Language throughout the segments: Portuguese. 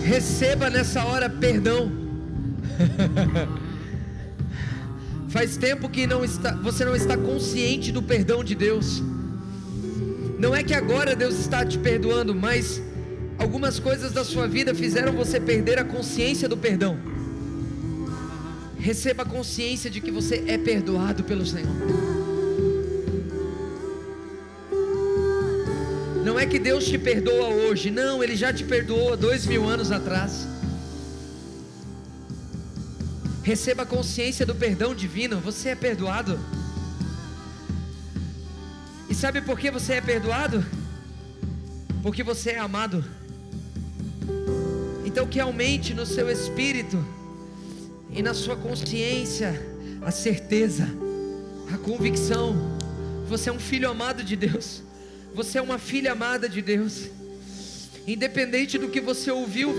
Receba nessa hora perdão. Faz tempo que você não está consciente do perdão de Deus. Não é que agora Deus está te perdoando, mas algumas coisas da sua vida fizeram você perder a consciência do perdão. Receba a consciência de que você é perdoado pelo Senhor. Não é que Deus te perdoa hoje, não, Ele já te perdoou há 2000 anos atrás. Receba a consciência do perdão divino. Você é perdoado. E sabe por que você é perdoado? Porque você é amado. Então que aumente no seu espírito e na sua consciência a certeza, a convicção. Você é um filho amado de Deus. Você é uma filha amada de Deus. Independente do que você ouviu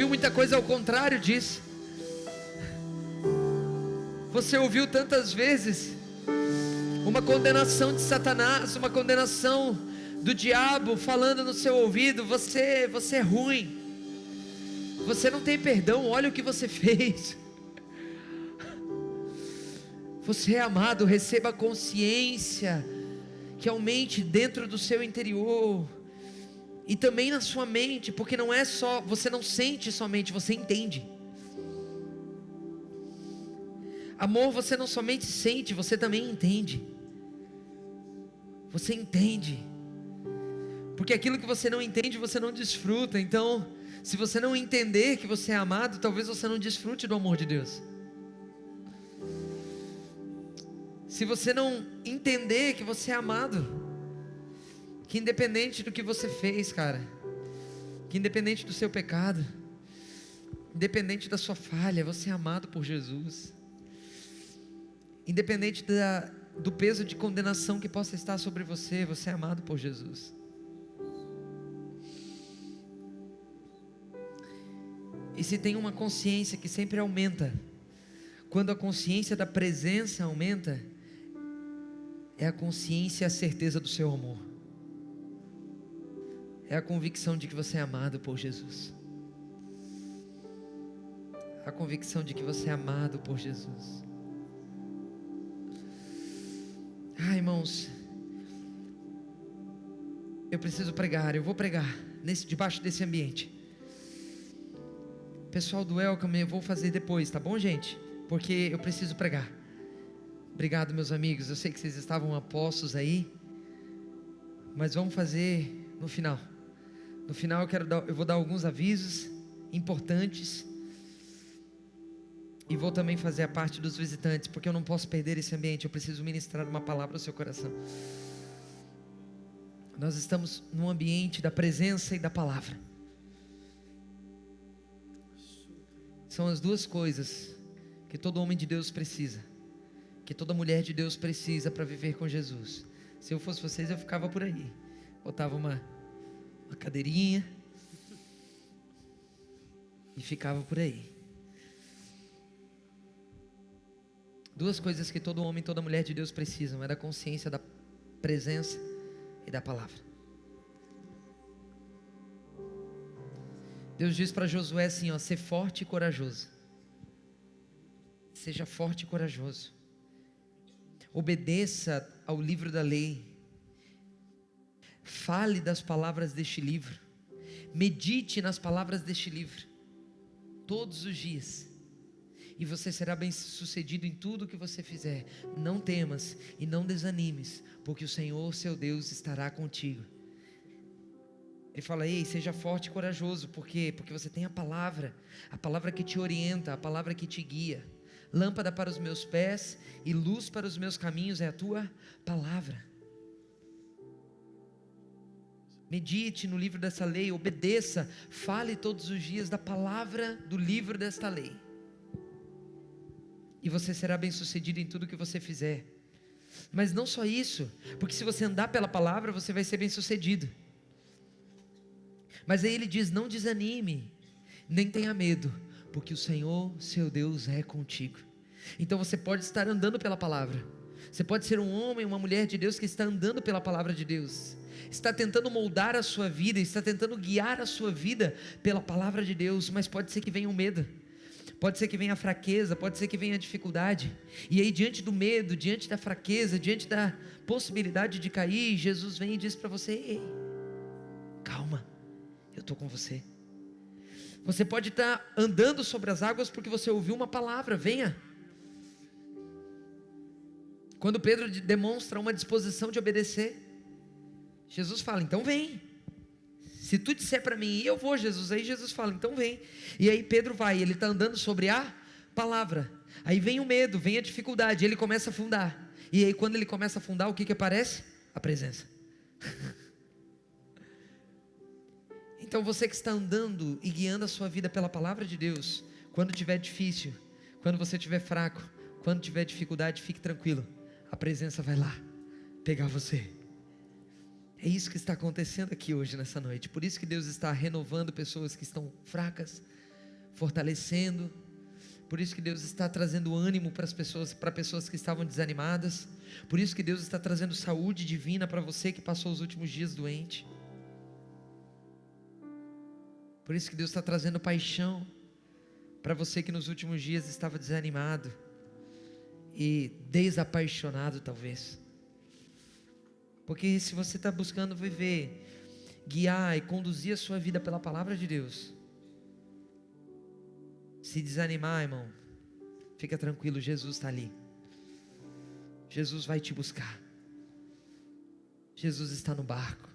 muita coisa ao contrário disso. Você ouviu tantas vezes uma condenação de Satanás, uma condenação do diabo falando no seu ouvido: você é ruim, você não tem perdão, olha o que você fez. Você é amado. Receba a consciência que aumente dentro do seu interior e também na sua mente, porque não é só, você não sente somente, você entende. Amor você não somente sente, você também entende. Você entende, porque aquilo que você não entende, você não desfruta. Então, se você não entender que você é amado, talvez você não desfrute do amor de Deus. Se você não entender que você é amado, que independente do que você fez, cara, que independente do seu pecado, independente da sua falha, você é amado por Jesus. Independente do peso de condenação que possa estar sobre você, você é amado por Jesus. E se tem uma consciência que sempre aumenta, quando a consciência da presença aumenta, é a consciência e a certeza do seu amor. É a convicção de que você é amado por Jesus. A convicção de que você é amado por Jesus. Irmãos, eu preciso pregar, eu vou pregar debaixo desse ambiente. Pessoal do Welcome, eu vou fazer depois, tá bom, gente? Porque eu preciso pregar. Obrigado, meus amigos, eu sei que vocês estavam apostos aí, mas vamos fazer no final. No final eu vou dar alguns avisos importantes. E vou também fazer a parte dos visitantes, porque eu não posso perder esse ambiente. Eu preciso ministrar uma palavra ao seu coração. Nós estamos num ambiente da presença e da palavra. São as duas coisas que todo homem de Deus precisa, que toda mulher de Deus precisa para viver com Jesus. Se eu fosse vocês, eu ficava por aí, botava uma cadeirinha e ficava por aí. Duas coisas que todo homem e toda mulher de Deus precisam: é da consciência da presença e da palavra. Deus diz para Josué assim, ser forte e corajoso. Seja forte e corajoso. Obedeça ao livro da lei. Fale das palavras deste livro. Medite nas palavras deste livro todos os dias, e você será bem sucedido em tudo que você fizer. Não temas e não desanimes, porque o Senhor seu Deus estará contigo. Ele fala: ei, seja forte e corajoso. Por quê? Porque você tem a palavra que te orienta, a palavra que te guia. Lâmpada para os meus pés e luz para os meus caminhos é a tua palavra. Medite no livro dessa lei, obedeça, fale todos os dias da palavra do livro desta lei. E você será bem sucedido em tudo que você fizer. Mas não só isso, porque se você andar pela palavra, você vai ser bem sucedido. Mas aí ele diz: não desanime, nem tenha medo, porque o Senhor seu Deus é contigo. Então você pode estar andando pela palavra. Você pode ser um homem, uma mulher de Deus que está andando pela palavra de Deus. está tentando moldar a sua vida, está tentando guiar a sua vida pela palavra de Deus, mas pode ser que venha o medo, pode ser que venha a fraqueza, pode ser que venha a dificuldade, e aí diante do medo, diante da fraqueza, diante da possibilidade de cair, Jesus vem e diz para você: ei, calma, eu estou com você. Você pode estar andando sobre as águas porque você ouviu uma palavra, venha. Quando Pedro demonstra uma disposição de obedecer, Jesus fala: então vem. Se tu disser para mim, eu vou, Jesus. Aí Jesus fala: então vem. E aí Pedro vai, ele está andando sobre a palavra. Aí vem o medo, vem a dificuldade, ele começa a afundar. E aí quando ele começa a afundar, o que aparece? A presença. Então você que está andando e guiando a sua vida pela palavra de Deus, quando tiver difícil, quando você estiver fraco, quando tiver dificuldade, fique tranquilo, a presença vai lá pegar você. É isso que está acontecendo aqui hoje, nessa noite. Por isso que Deus está renovando pessoas que estão fracas, fortalecendo. Por isso que Deus está trazendo ânimo para pessoas que estavam desanimadas. Por isso que Deus está trazendo saúde divina para você que passou os últimos dias doente. Por isso que Deus está trazendo paixão para você que nos últimos dias estava desanimado e desapaixonado talvez. Porque se você está buscando viver, guiar e conduzir a sua vida pela palavra de Deus, se desanimar, irmão, fica tranquilo, Jesus está ali. Jesus vai te buscar. Jesus está no barco.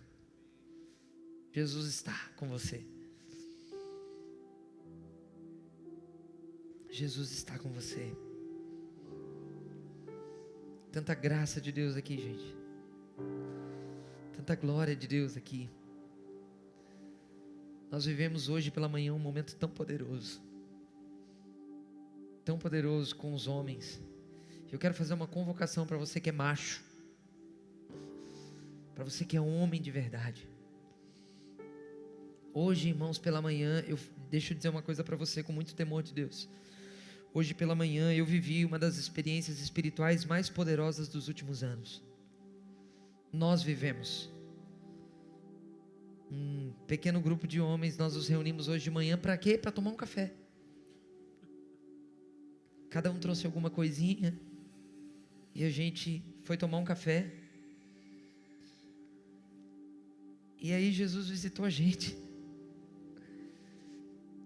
Jesus está com você. Jesus está com você. Tanta graça de Deus aqui, gente. Tanta glória de Deus aqui. Nós vivemos hoje pela manhã um momento tão poderoso. Tão poderoso com os homens. Eu quero fazer uma convocação para você que é macho. Para você que é um homem de verdade. Hoje, irmãos, pela manhã, deixa eu dizer uma coisa para você com muito temor de Deus. Hoje pela manhã eu vivi uma das experiências espirituais mais poderosas dos últimos anos. Nós vivemos. Um pequeno grupo de homens, nós nos reunimos hoje de manhã para quê? Para tomar um café. Cada um trouxe alguma coisinha e a gente foi tomar um café. E aí Jesus visitou a gente.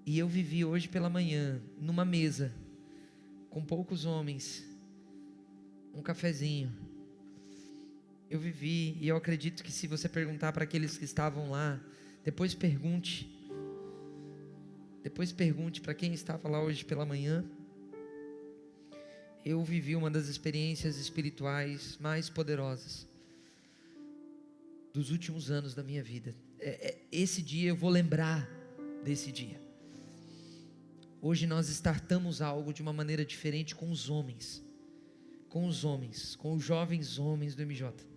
E eu vivi hoje pela manhã numa mesa com poucos homens, um cafezinho. Eu vivi, e eu acredito que se você perguntar para aqueles que estavam lá, depois pergunte para quem estava lá hoje pela manhã. Eu vivi uma das experiências espirituais mais poderosas dos últimos anos da minha vida. Esse dia eu vou lembrar desse dia. Hoje nós startamos algo de uma maneira diferente com os homens, com os jovens homens do MJ.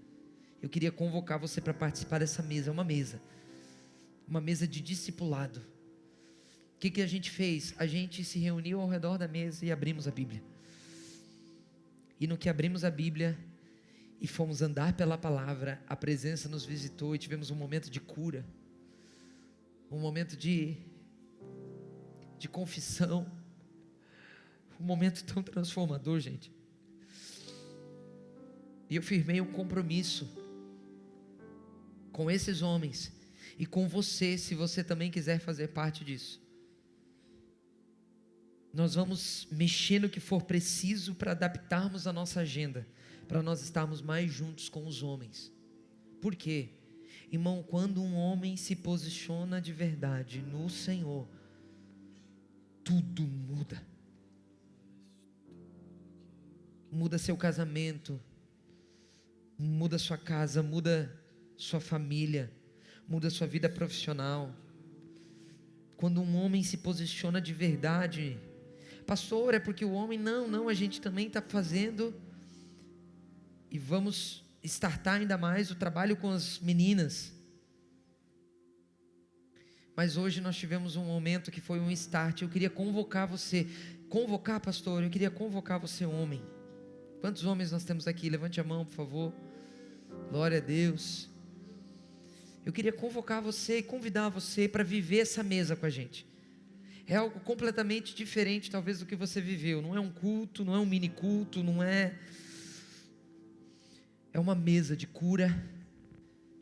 Eu queria convocar você para participar dessa mesa. É uma mesa de discipulado. O que a gente fez? A gente se reuniu ao redor da mesa e abrimos a Bíblia. E no que abrimos a Bíblia e fomos andar pela palavra, a presença nos visitou e tivemos um momento de cura, um momento de confissão, um momento tão transformador, gente. E eu firmei um compromisso com esses homens e com você, se você também quiser fazer parte disso. Nós vamos mexer no que for preciso para adaptarmos a nossa agenda, para nós estarmos mais juntos com os homens. Por quê? Irmão, quando um homem se posiciona de verdade no Senhor, tudo muda. Muda seu casamento, muda sua casa, muda sua família, muda sua vida profissional. Quando um homem se posiciona de verdade, pastor, é porque o homem, não, a gente também está fazendo, e vamos startar ainda mais o trabalho com as meninas. Mas hoje nós tivemos um momento que foi um start. Eu queria convocar você. Convocar, pastor, eu queria convocar você, homem. Quantos homens nós temos aqui? Levante a mão, por favor. Glória a Deus. eu queria convocar você e convidar você para viver essa mesa com a gente. É algo completamente diferente talvez do que você viveu. Não é um culto, não é um mini culto, não é... É uma mesa de cura,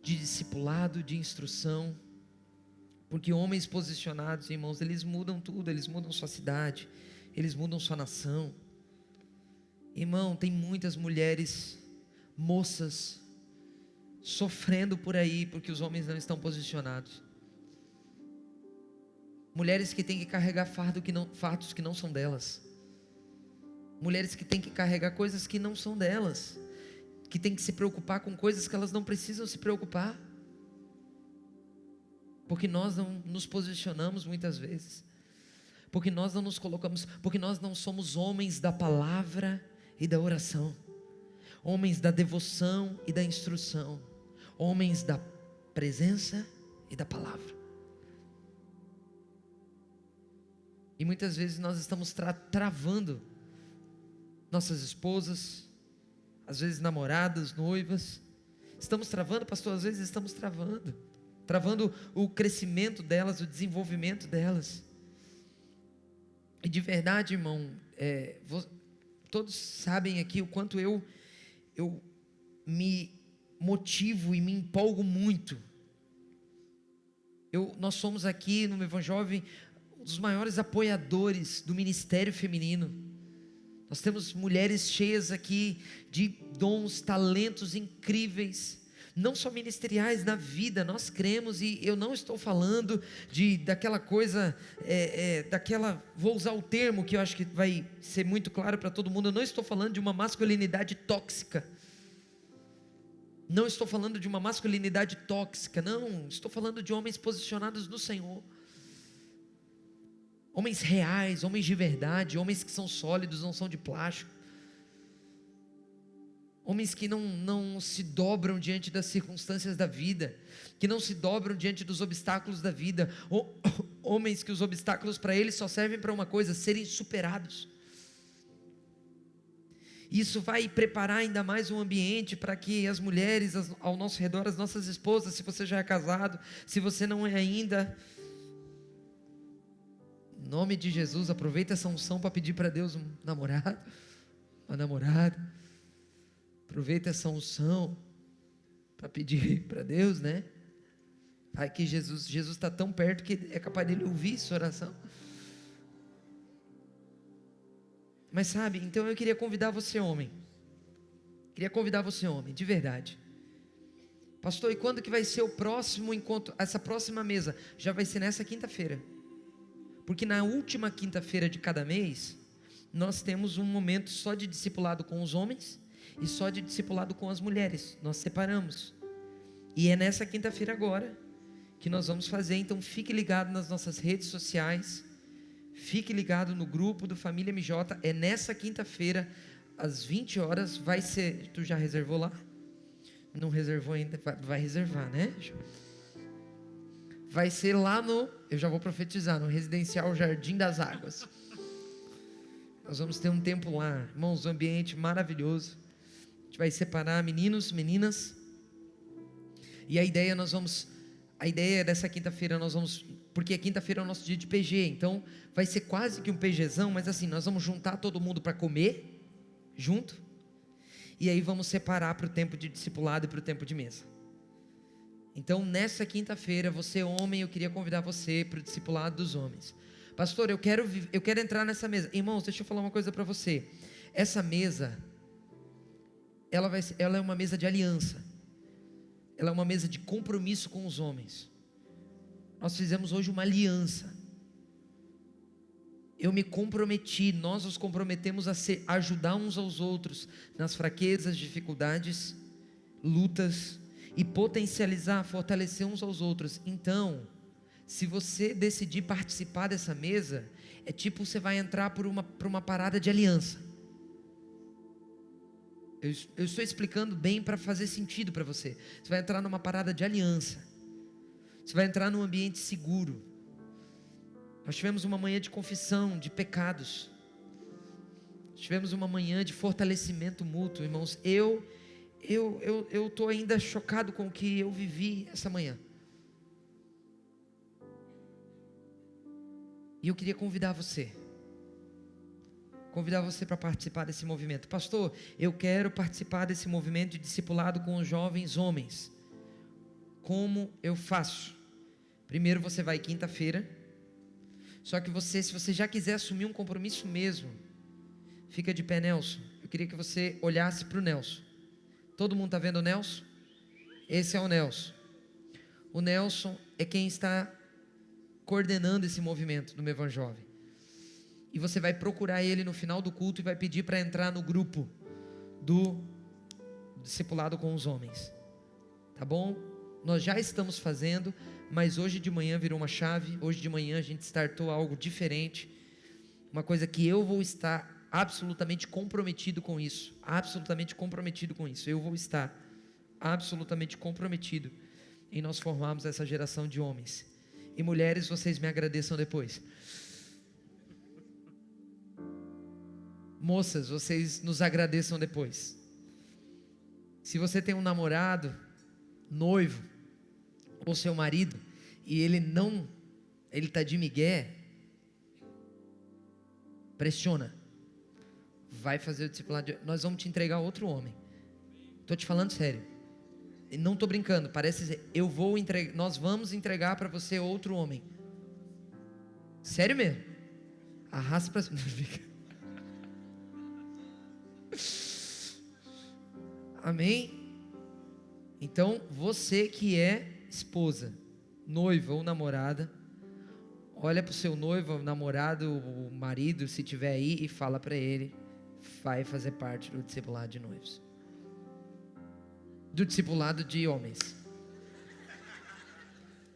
de discipulado, de instrução. Porque homens posicionados, irmãos, eles mudam tudo. Eles mudam sua cidade, eles mudam sua nação. Irmão, tem muitas mulheres, moças, sofrendo por aí, porque os homens não estão posicionados. Mulheres que têm que carregar fardos que não são delas. Mulheres que têm que carregar coisas que não são delas. Que têm que se preocupar com coisas que elas não precisam se preocupar. Porque nós não nos posicionamos muitas vezes. Porque nós não nos colocamos, porque nós não somos homens da palavra e da oração. Homens da devoção e da instrução. Homens da presença e da palavra. E muitas vezes nós estamos travando nossas esposas, às vezes namoradas, noivas. Estamos travando, pastor, às vezes estamos travando o crescimento delas, o desenvolvimento delas. E de verdade, irmão, todos sabem aqui o quanto eu me motivo e me empolgo muito. Nós somos aqui no Evanjovem um dos maiores apoiadores do ministério feminino. Nós temos mulheres cheias aqui de dons, talentos incríveis, não só ministeriais, na vida. Nós cremos, e eu não estou falando daquela coisa, vou usar o termo que eu acho que vai ser muito claro para todo mundo. Eu não estou falando de uma masculinidade tóxica. Não estou falando de uma masculinidade tóxica, não. Estou falando de homens posicionados no Senhor. Homens reais, homens de verdade, homens que são sólidos, não são de plástico. Homens que não se dobram diante das circunstâncias da vida, que não se dobram diante dos obstáculos da vida. Homens que os obstáculos para eles só servem para uma coisa: serem superados. Isso vai preparar ainda mais um ambiente para que as mulheres ao nosso redor, as nossas esposas, se você já é casado, se você não é ainda, em nome de Jesus, aproveita essa unção para pedir para Deus um namorado, uma namorada. Aproveita essa unção para pedir para Deus, né? Ai, que Jesus está tão perto que é capaz dele ouvir sua oração. Mas sabe, então eu queria convidar você, homem. De verdade. Pastor, e quando que vai ser o próximo encontro? Essa próxima mesa já vai ser nessa quinta-feira. Porque na última quinta-feira de cada mês, nós temos um momento só de discipulado com os homens e só de discipulado com as mulheres. Nós separamos. E é nessa quinta-feira agora que nós vamos fazer. Então fique ligado nas nossas redes sociais. Fique ligado no grupo do Família MJ. É nessa quinta-feira, às 20 horas. Vai ser... Tu já reservou lá? Não reservou ainda? Vai reservar, né? Vai ser lá no... Eu já vou profetizar. No Residencial Jardim das Águas. Nós vamos ter um tempo lá. Irmãos, um ambiente maravilhoso. A gente vai separar meninos, meninas. E a ideia dessa quinta-feira nós vamos... Porque a quinta-feira é o nosso dia de PG. Então vai ser quase que um PGzão. Mas assim, nós vamos juntar todo mundo para comer junto. E aí vamos separar para o tempo de discipulado e para o tempo de mesa. Então nessa quinta-feira, você homem, eu queria convidar você para o discipulado dos homens. Pastor, eu quero entrar nessa mesa. Irmãos, deixa eu falar uma coisa para você. Essa mesa, ela é uma mesa de aliança. Ela é uma mesa de compromisso com os homens. Nós fizemos hoje uma aliança. Eu me comprometi, nós nos comprometemos a ajudar uns aos outros nas fraquezas, dificuldades, lutas, e potencializar, fortalecer uns aos outros. Então, se você decidir participar dessa mesa, é tipo você vai entrar por uma parada de aliança. Eu estou explicando bem para fazer sentido para você. Você vai entrar numa parada de aliança. Você vai entrar num ambiente seguro. Nós tivemos uma manhã de confissão de pecados. Tivemos uma manhã de fortalecimento mútuo, irmãos. Eu estou ainda chocado com o que eu vivi essa manhã. E eu queria convidar você para participar desse movimento. Pastor, eu quero participar desse movimento de discipulado com os jovens homens. Como eu faço? Primeiro você vai quinta-feira. Só que se você já quiser assumir um compromisso mesmo, fica de pé, Nelson. Eu queria que você olhasse para o Nelson. Todo mundo está vendo o Nelson? Esse é o Nelson. O Nelson é quem está coordenando esse movimento do Mevan Jovem. E você vai procurar ele no final do culto e vai pedir para entrar no grupo do discipulado com os homens. Tá bom? Nós já estamos fazendo, mas hoje de manhã virou uma chave. Hoje de manhã a gente startou algo diferente. Uma coisa que eu vou estar absolutamente comprometido com isso. Absolutamente comprometido com isso. Eu vou estar absolutamente comprometido em nós formarmos essa geração de homens. E mulheres, vocês me agradeçam depois. Moças, vocês nos agradeçam depois. Se você tem um namorado, noivo, ou seu marido, e ele está de migué, pressiona. Vai fazer o discipulado. Nós vamos te entregar outro homem. Estou te falando sério. E não estou brincando. Parece dizer, nós vamos entregar para você outro homem. Sério mesmo. Arrasta para cima. Amém? Então, você que é esposa, noiva ou namorada, olha para o seu noivo, namorado, o marido, se tiver aí, e fala para ele, vai fazer parte do discipulado de noivos, do discipulado de homens.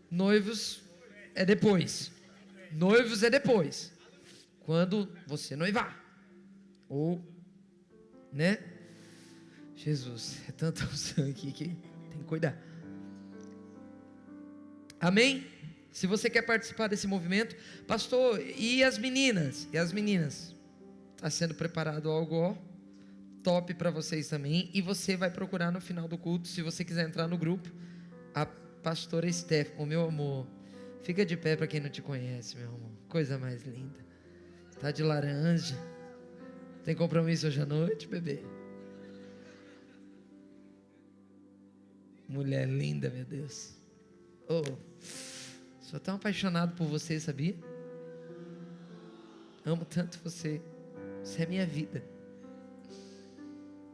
Noivos é depois. Noivos é depois, quando você noivar, ou, né? Jesus, é tanta unção aqui que tem que cuidar. Amém? Se você quer participar desse movimento, pastor, e as meninas? E as meninas? Está sendo preparado algo top para vocês também. E você vai procurar no final do culto, se você quiser entrar no grupo, a pastora Steph, o meu amor. Fica de pé para quem não te conhece, meu amor. Coisa mais linda. Tá de laranja. Tem compromisso hoje à noite, bebê? Mulher linda, meu Deus. Oh, sou tão apaixonado por você, sabia? Amo tanto você. Você é minha vida.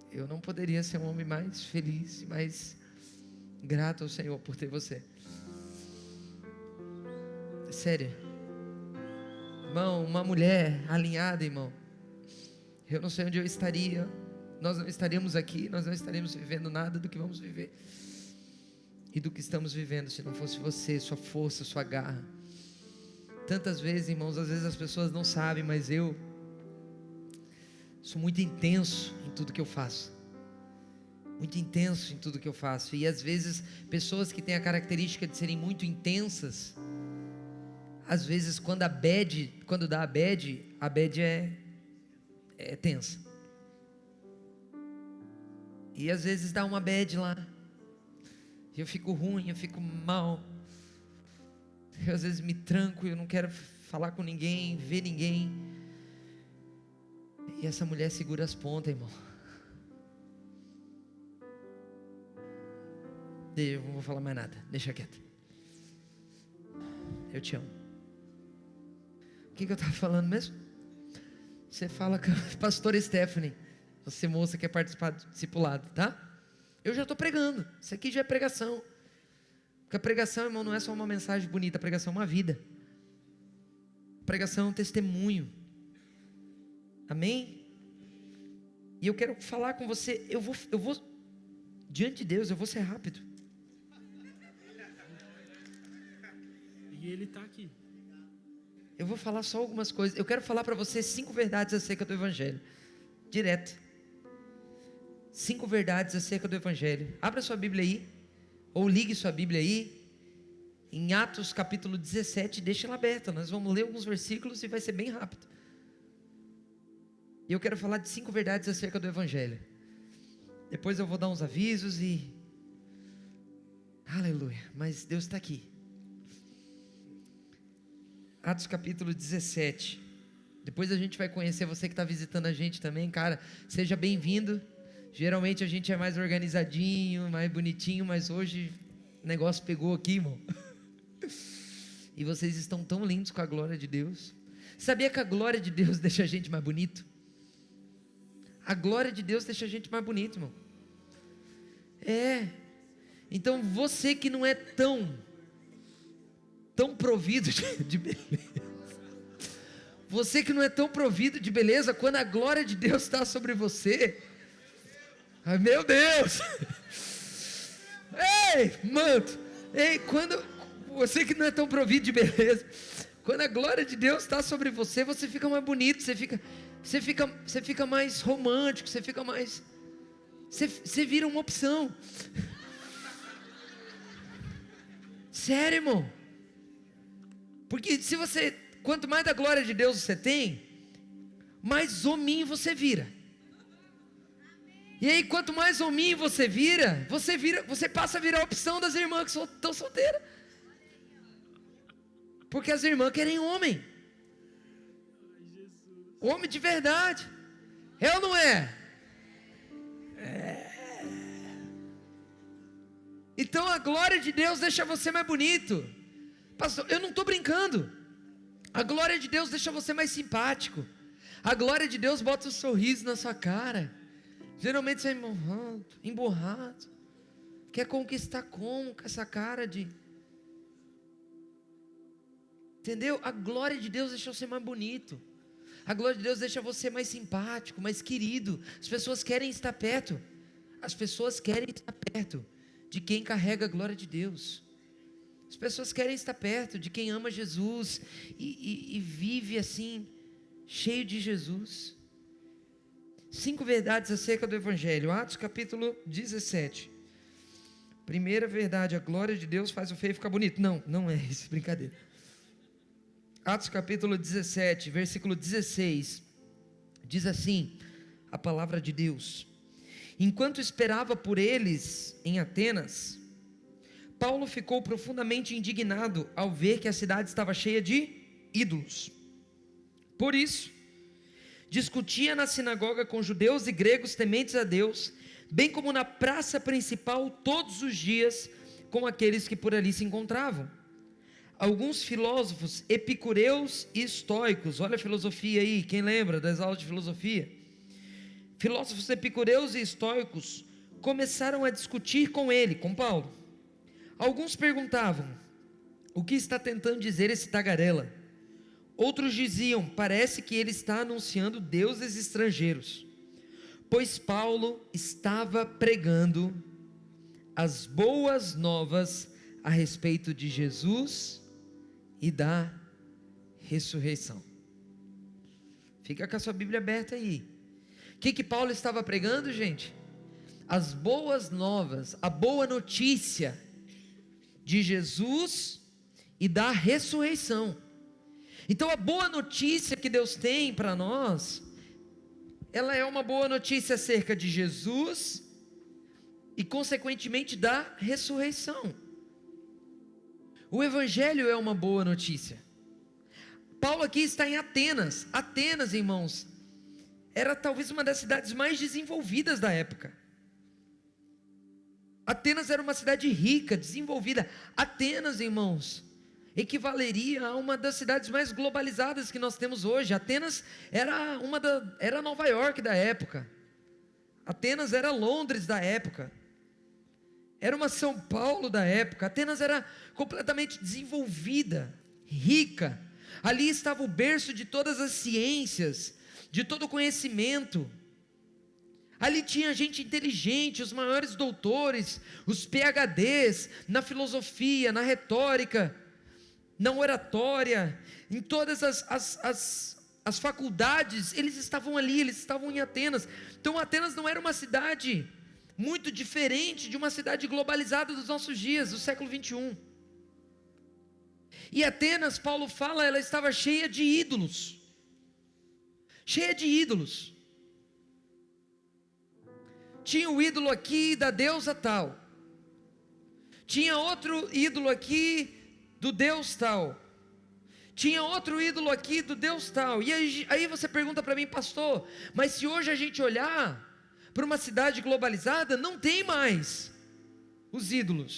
Eu não poderia ser um homem mais feliz e mais grato ao Senhor por ter você. Sério. Irmão, uma mulher alinhada, irmão. Eu não sei onde eu estaria. Nós não estaríamos aqui. Nós não estaríamos vivendo nada do que vamos viver. E do que estamos vivendo, se não fosse você, sua força, sua garra. Tantas vezes, irmãos, às vezes as pessoas não sabem, mas eu sou muito intenso em tudo que eu faço. Muito intenso em tudo que eu faço. E às vezes, pessoas que têm a característica de serem muito intensas, às vezes quando dá a bad é tensa. E às vezes dá uma bad lá. Eu fico ruim, eu fico mal. Eu às vezes me tranco, eu não quero falar com ninguém, ver ninguém. E essa mulher segura as pontas, irmão. Eu não vou falar mais nada, deixa quieto. Eu te amo. O que eu estava falando mesmo? Você fala com a pastora Stephanie. Você, moça, quer participar do discipulado, tá? Eu já estou pregando. Isso aqui já é pregação. Porque a pregação, irmão, não é só uma mensagem bonita. A pregação é uma vida. A pregação é um testemunho. Amém? E eu quero falar com você. Eu vou diante de Deus, eu vou ser rápido. E Ele está aqui. Eu vou falar só algumas coisas. Eu quero falar para você 5 verdades acerca do Evangelho. Direto. 5 verdades acerca do Evangelho. Abra sua Bíblia aí, ou ligue sua Bíblia aí, em Atos capítulo 17, deixa ela aberta, nós vamos ler alguns versículos e vai ser bem rápido. E eu quero falar de 5 verdades acerca do Evangelho. Depois eu vou dar uns avisos e... Aleluia, mas Deus está aqui. Atos capítulo 17. Depois a gente vai conhecer você que está visitando a gente também, cara. Seja bem-vindo. Geralmente a gente é mais organizadinho, mais bonitinho, mas hoje o negócio pegou aqui, irmão. E vocês estão tão lindos com a glória de Deus. Sabia que a glória de Deus deixa a gente mais bonito? A glória de Deus deixa a gente mais bonito, irmão. Então você que não é tão provido de beleza, você que não é tão provido de beleza, quando a glória de Deus está sobre você, ai meu Deus, ei manto, quando você que não é tão provido de beleza, quando a glória de Deus está sobre você, você fica mais bonito, você fica mais romântico, você vira uma opção. Sério, irmão. Porque quanto mais da glória de Deus você tem, mais hominho você vira. E aí, quanto mais hominho você passa a virar a opção das irmãs que estão solteiras. Porque as irmãs querem homem. Homem de verdade. É ou não é? Então a glória de Deus deixa você mais bonito. Pastor, eu não estou brincando. A glória de Deus deixa você mais simpático. A glória de Deus bota um sorriso na sua cara. Geralmente você é emburrado. Quer conquistar como com essa cara de... Entendeu? A glória de Deus deixa você mais bonito. A glória de Deus deixa você mais simpático, mais querido. As pessoas querem estar perto. As pessoas querem estar perto de quem carrega a glória de Deus. As pessoas querem estar perto de quem ama Jesus e vive assim, cheio de Jesus. 5 verdades acerca do Evangelho. Atos capítulo 17. Primeira verdade: a glória de Deus faz o feio ficar bonito. Não é isso, brincadeira. Atos capítulo 17, versículo 16. Diz assim a palavra de Deus: enquanto esperava por eles em Atenas, Paulo ficou profundamente indignado ao ver que a cidade estava cheia de ídolos. Por isso, discutia na sinagoga com judeus e gregos tementes a Deus, bem como na praça principal todos os dias com aqueles que por ali se encontravam. Alguns filósofos epicureus e estoicos, olha a filosofia aí, quem lembra das aulas de filosofia? Filósofos epicureus e estoicos começaram a discutir com ele, com Paulo. Alguns perguntavam: o que está tentando dizer esse tagarela? Outros diziam: parece que ele está anunciando deuses estrangeiros. Pois Paulo estava pregando as boas novas a respeito de Jesus e da ressurreição. Fica com a sua Bíblia aberta aí. O que Paulo estava pregando, gente? As boas novas, a boa notícia de Jesus e da ressurreição. Então a boa notícia que Deus tem para nós, ela é uma boa notícia acerca de Jesus e consequentemente da ressurreição. O Evangelho é uma boa notícia. Paulo aqui está em Atenas. Atenas, irmãos, era talvez uma das cidades mais desenvolvidas da época. Atenas era uma cidade rica, desenvolvida. Atenas, irmãos, equivaleria a uma das cidades mais globalizadas que nós temos hoje. Atenas era Nova York da época. Atenas era Londres da época. Era uma São Paulo da época. Atenas era completamente desenvolvida, rica. Ali estava o berço de todas as ciências, de todo o conhecimento. Ali tinha gente inteligente, os maiores doutores, os PhDs, na filosofia, na retórica, na oratória, em todas as faculdades, eles estavam ali, eles estavam em Atenas. Então Atenas não era uma cidade muito diferente de uma cidade globalizada dos nossos dias, do século 21. E Atenas, Paulo fala, ela estava cheia de ídolos. Cheia de ídolos. Tinha o ídolo aqui da deusa tal. Tinha outro ídolo aqui do deus tal. Tinha outro ídolo aqui do Deus tal. E aí você pergunta para mim, pastor, mas se hoje a gente olhar para uma cidade globalizada, não tem mais os ídolos.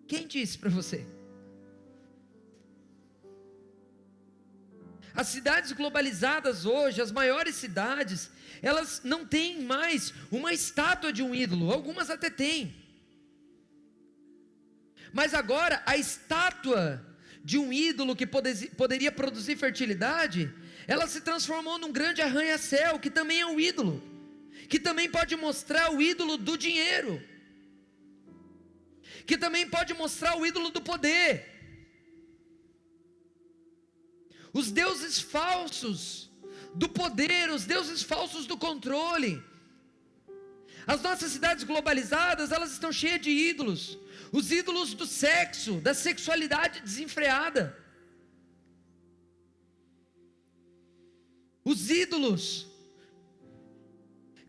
Quem disse para você? As cidades globalizadas hoje, as maiores cidades, elas não têm mais uma estátua de um ídolo. Algumas até têm. Mas agora a estátua de um ídolo que poderia produzir fertilidade, ela se transformou num grande arranha-céu, que também é um ídolo, que também pode mostrar o ídolo do dinheiro, que também pode mostrar o ídolo do poder. Os deuses falsos do poder, os deuses falsos do controle. As nossas cidades globalizadas, elas estão cheias de ídolos. Os ídolos do sexo, da sexualidade desenfreada. Os ídolos.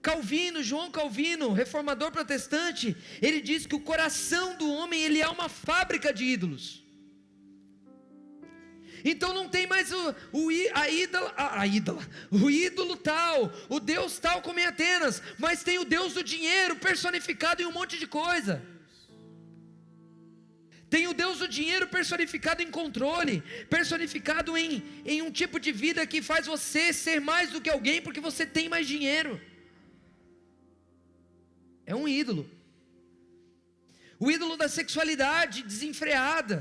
Calvino, João Calvino, reformador protestante, ele diz que o coração do homem, ele é uma fábrica de ídolos. Então não tem mais o ídolo tal, o Deus tal como em Atenas, mas tem o Deus do dinheiro personificado em um monte de coisa. Tem o Deus do dinheiro personificado em controle, personificado em um tipo de vida que faz você ser mais do que alguém porque você tem mais dinheiro. É um ídolo. O ídolo da sexualidade desenfreada,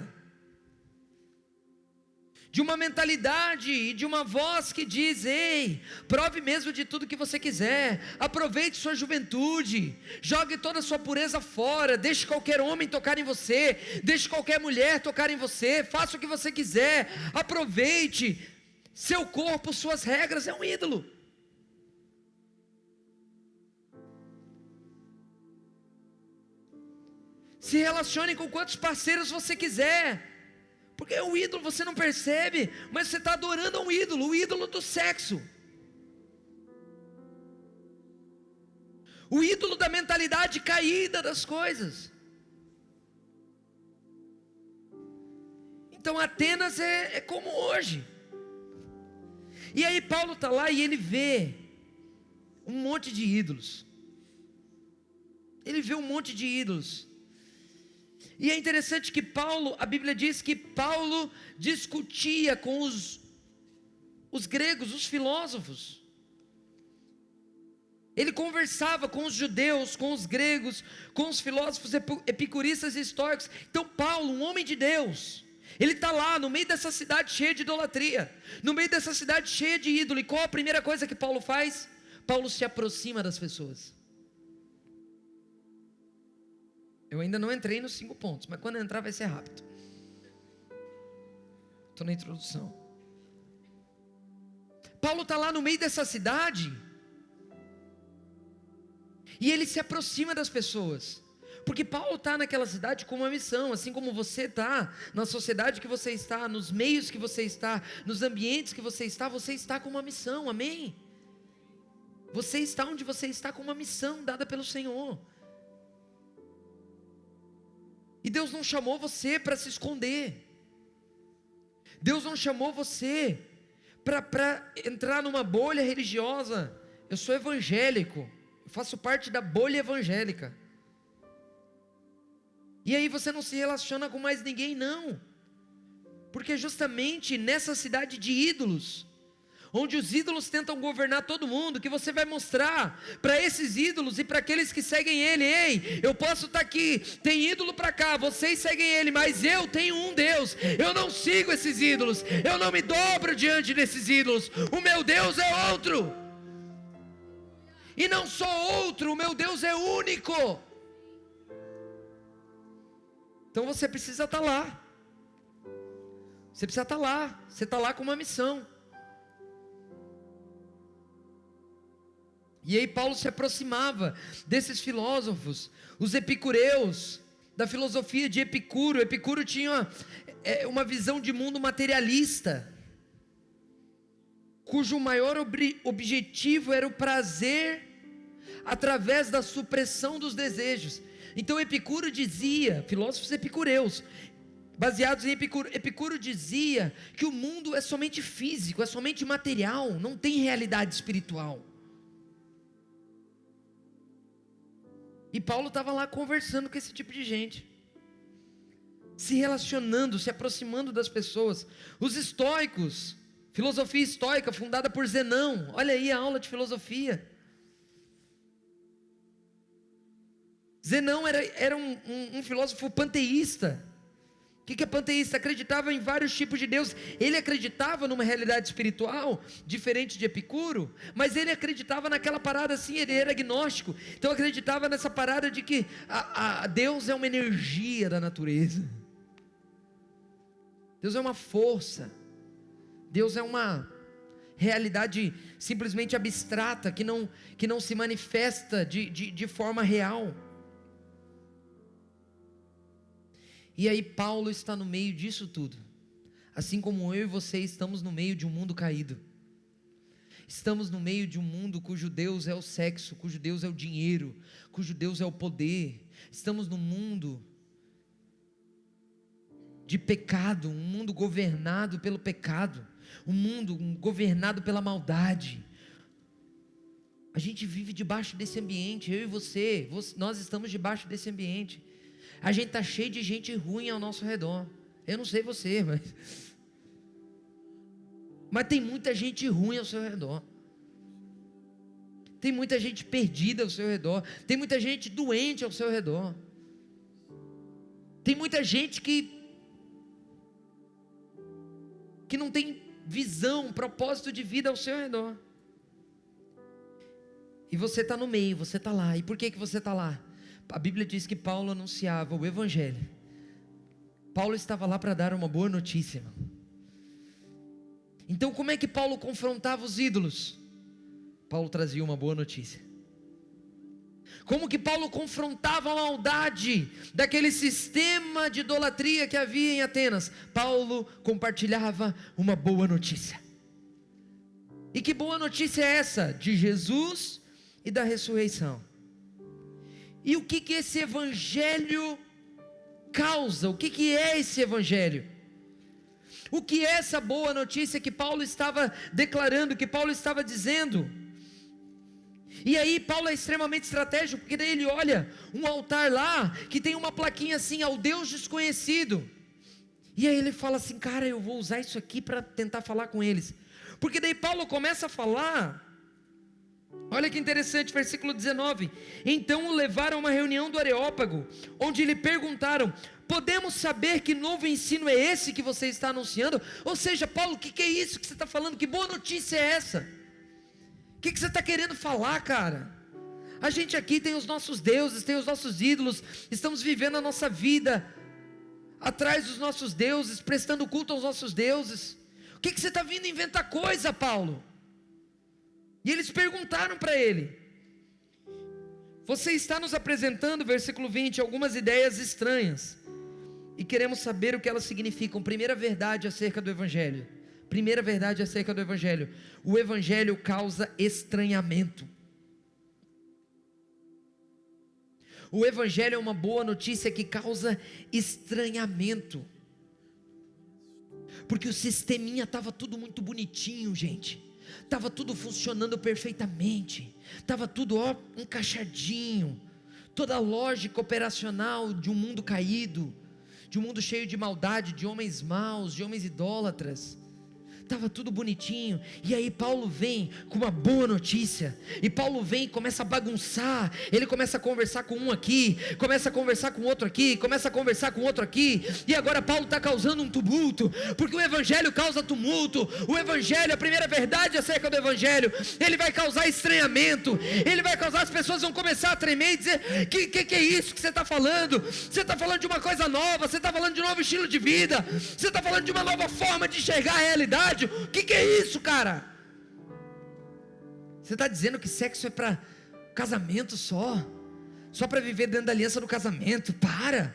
de uma mentalidade e de uma voz que diz: ei, prove mesmo de tudo que você quiser, aproveite sua juventude, jogue toda a sua pureza fora, deixe qualquer homem tocar em você, deixe qualquer mulher tocar em você, faça o que você quiser, aproveite seu corpo, suas regras. É um ídolo. Se relacione com quantos parceiros você quiser, porque é um ídolo, você não percebe, mas você está adorando a um ídolo, o ídolo do sexo, o ídolo da mentalidade caída das coisas. Então Atenas é como hoje. E aí Paulo está lá e ele vê um monte de ídolos. Ele vê um monte de ídolos. E é interessante que Paulo, a Bíblia diz que Paulo discutia com os gregos, os filósofos. Ele conversava com os judeus, com os gregos, com os filósofos epicuristas e estoicos. Então Paulo, um homem de Deus, ele está lá no meio dessa cidade cheia de idolatria, no meio dessa cidade cheia de ídolo. E qual a primeira coisa que Paulo faz? Paulo se aproxima das pessoas. Eu ainda não entrei nos 5 pontos, mas quando eu entrar vai ser rápido. Estou na introdução. Paulo está lá no meio dessa cidade, e ele se aproxima das pessoas, porque Paulo está naquela cidade com uma missão, assim como você está, na sociedade que você está, nos meios que você está, nos ambientes que você está com uma missão, amém? Você está onde você está com uma missão dada pelo Senhor. E Deus não chamou você para se esconder. Deus não chamou você para entrar numa bolha religiosa. Eu sou evangélico, eu faço parte da bolha evangélica. E aí você não se relaciona com mais ninguém, não. Porque justamente nessa cidade de ídolos, onde os ídolos tentam governar todo mundo, que você vai mostrar para esses ídolos e para aqueles que seguem ele: ei, eu posso estar aqui, tem ídolo para cá, vocês seguem ele, mas eu tenho um Deus, eu não sigo esses ídolos, eu não me dobro diante desses ídolos, o meu Deus é outro, e não só outro, o meu Deus é único. Então você precisa estar lá, você precisa estar lá, você está lá com uma missão. E aí Paulo se aproximava desses filósofos, os epicureus, da filosofia de Epicuro. Epicuro tinha uma visão de mundo materialista, cujo maior objetivo era o prazer através da supressão dos desejos. Então Epicuro dizia, filósofos epicureus, baseados em Epicuro. Epicuro dizia que o mundo é somente físico, é somente material, não tem realidade espiritual. E Paulo estava lá conversando com esse tipo de gente, se relacionando, se aproximando das pessoas. Os estoicos, filosofia estoica fundada por Zenão, olha aí a aula de filosofia. Zenão era um filósofo panteísta. O que é panteísta? Acreditava em vários tipos de Deus. Ele acreditava numa realidade espiritual diferente de Epicuro, mas ele acreditava naquela parada assim, ele era agnóstico. Então acreditava nessa parada de que Deus é uma energia da natureza, Deus é uma força, Deus é uma realidade simplesmente abstrata, que não se manifesta de forma real. E aí Paulo está no meio disso tudo, assim como eu e você estamos no meio de um mundo caído. Estamos no meio de um mundo cujo Deus é o sexo, cujo Deus é o dinheiro, cujo Deus é o poder. Estamos num mundo de pecado, um mundo governado pelo pecado, um mundo governado pela maldade. A gente vive debaixo desse ambiente, eu e você, nós estamos debaixo desse ambiente. A gente está cheio de gente ruim ao nosso redor. Eu não sei você, mas tem muita gente ruim ao seu redor. Tem muita gente perdida ao seu redor. Tem muita gente doente ao seu redor. Tem muita gente que não tem visão, propósito de vida ao seu redor. E você está no meio, você está lá. E por que você está lá? A Bíblia diz que Paulo anunciava o Evangelho. Paulo estava lá para dar uma boa notícia. Então como é que Paulo confrontava os ídolos? Paulo trazia uma boa notícia. Como que Paulo confrontava a maldade daquele sistema de idolatria que havia em Atenas? Paulo compartilhava uma boa notícia. E que boa notícia é essa? De Jesus e da ressurreição. E o que esse evangelho causa? O que é esse evangelho? O que é essa boa notícia que Paulo estava declarando, que Paulo estava dizendo? E aí Paulo é extremamente estratégico, porque daí ele olha um altar lá, que tem uma plaquinha assim, ao Deus desconhecido. E aí ele fala assim, cara, eu vou usar isso aqui para tentar falar com eles. Porque daí Paulo começa a falar. Olha que interessante, versículo 19. Então o levaram a uma reunião do Areópago, onde lhe perguntaram, podemos saber que novo ensino é esse que você está anunciando? Ou seja, Paulo, o que é isso que você está falando? Que boa notícia é essa? O que você está querendo falar, cara? A gente aqui tem os nossos deuses, tem os nossos ídolos, estamos vivendo a nossa vida atrás dos nossos deuses, prestando culto aos nossos deuses. O que você está vindo inventar coisa, Paulo? E eles perguntaram para ele, você está nos apresentando, versículo 20, algumas ideias estranhas, e queremos saber o que elas significam. Primeira verdade acerca do Evangelho. Primeira verdade acerca do Evangelho. O Evangelho causa estranhamento. O Evangelho é uma boa notícia que causa estranhamento. Porque o sisteminha estava tudo muito bonitinho, gente. Estava tudo funcionando perfeitamente. Estava tudo encaixadinho. Toda a lógica operacional de um mundo caído, de um mundo cheio de maldade, de homens maus, de homens idólatras. Estava tudo bonitinho, e aí Paulo vem com uma boa notícia, e Paulo vem e começa a bagunçar. Ele começa a conversar com um aqui, começa a conversar com outro aqui, começa a conversar com outro aqui, e agora Paulo está causando um tumulto, porque o Evangelho causa tumulto. O Evangelho, a primeira verdade acerca do Evangelho, ele vai causar estranhamento, ele vai causar, as pessoas vão começar a tremer e dizer, que é isso que você está falando? Você está falando de uma coisa nova, você está falando de um novo estilo de vida, você está falando de uma nova forma de enxergar a realidade. O que é isso, cara? Você está dizendo que sexo é para casamento só para viver dentro da aliança do casamento? Para.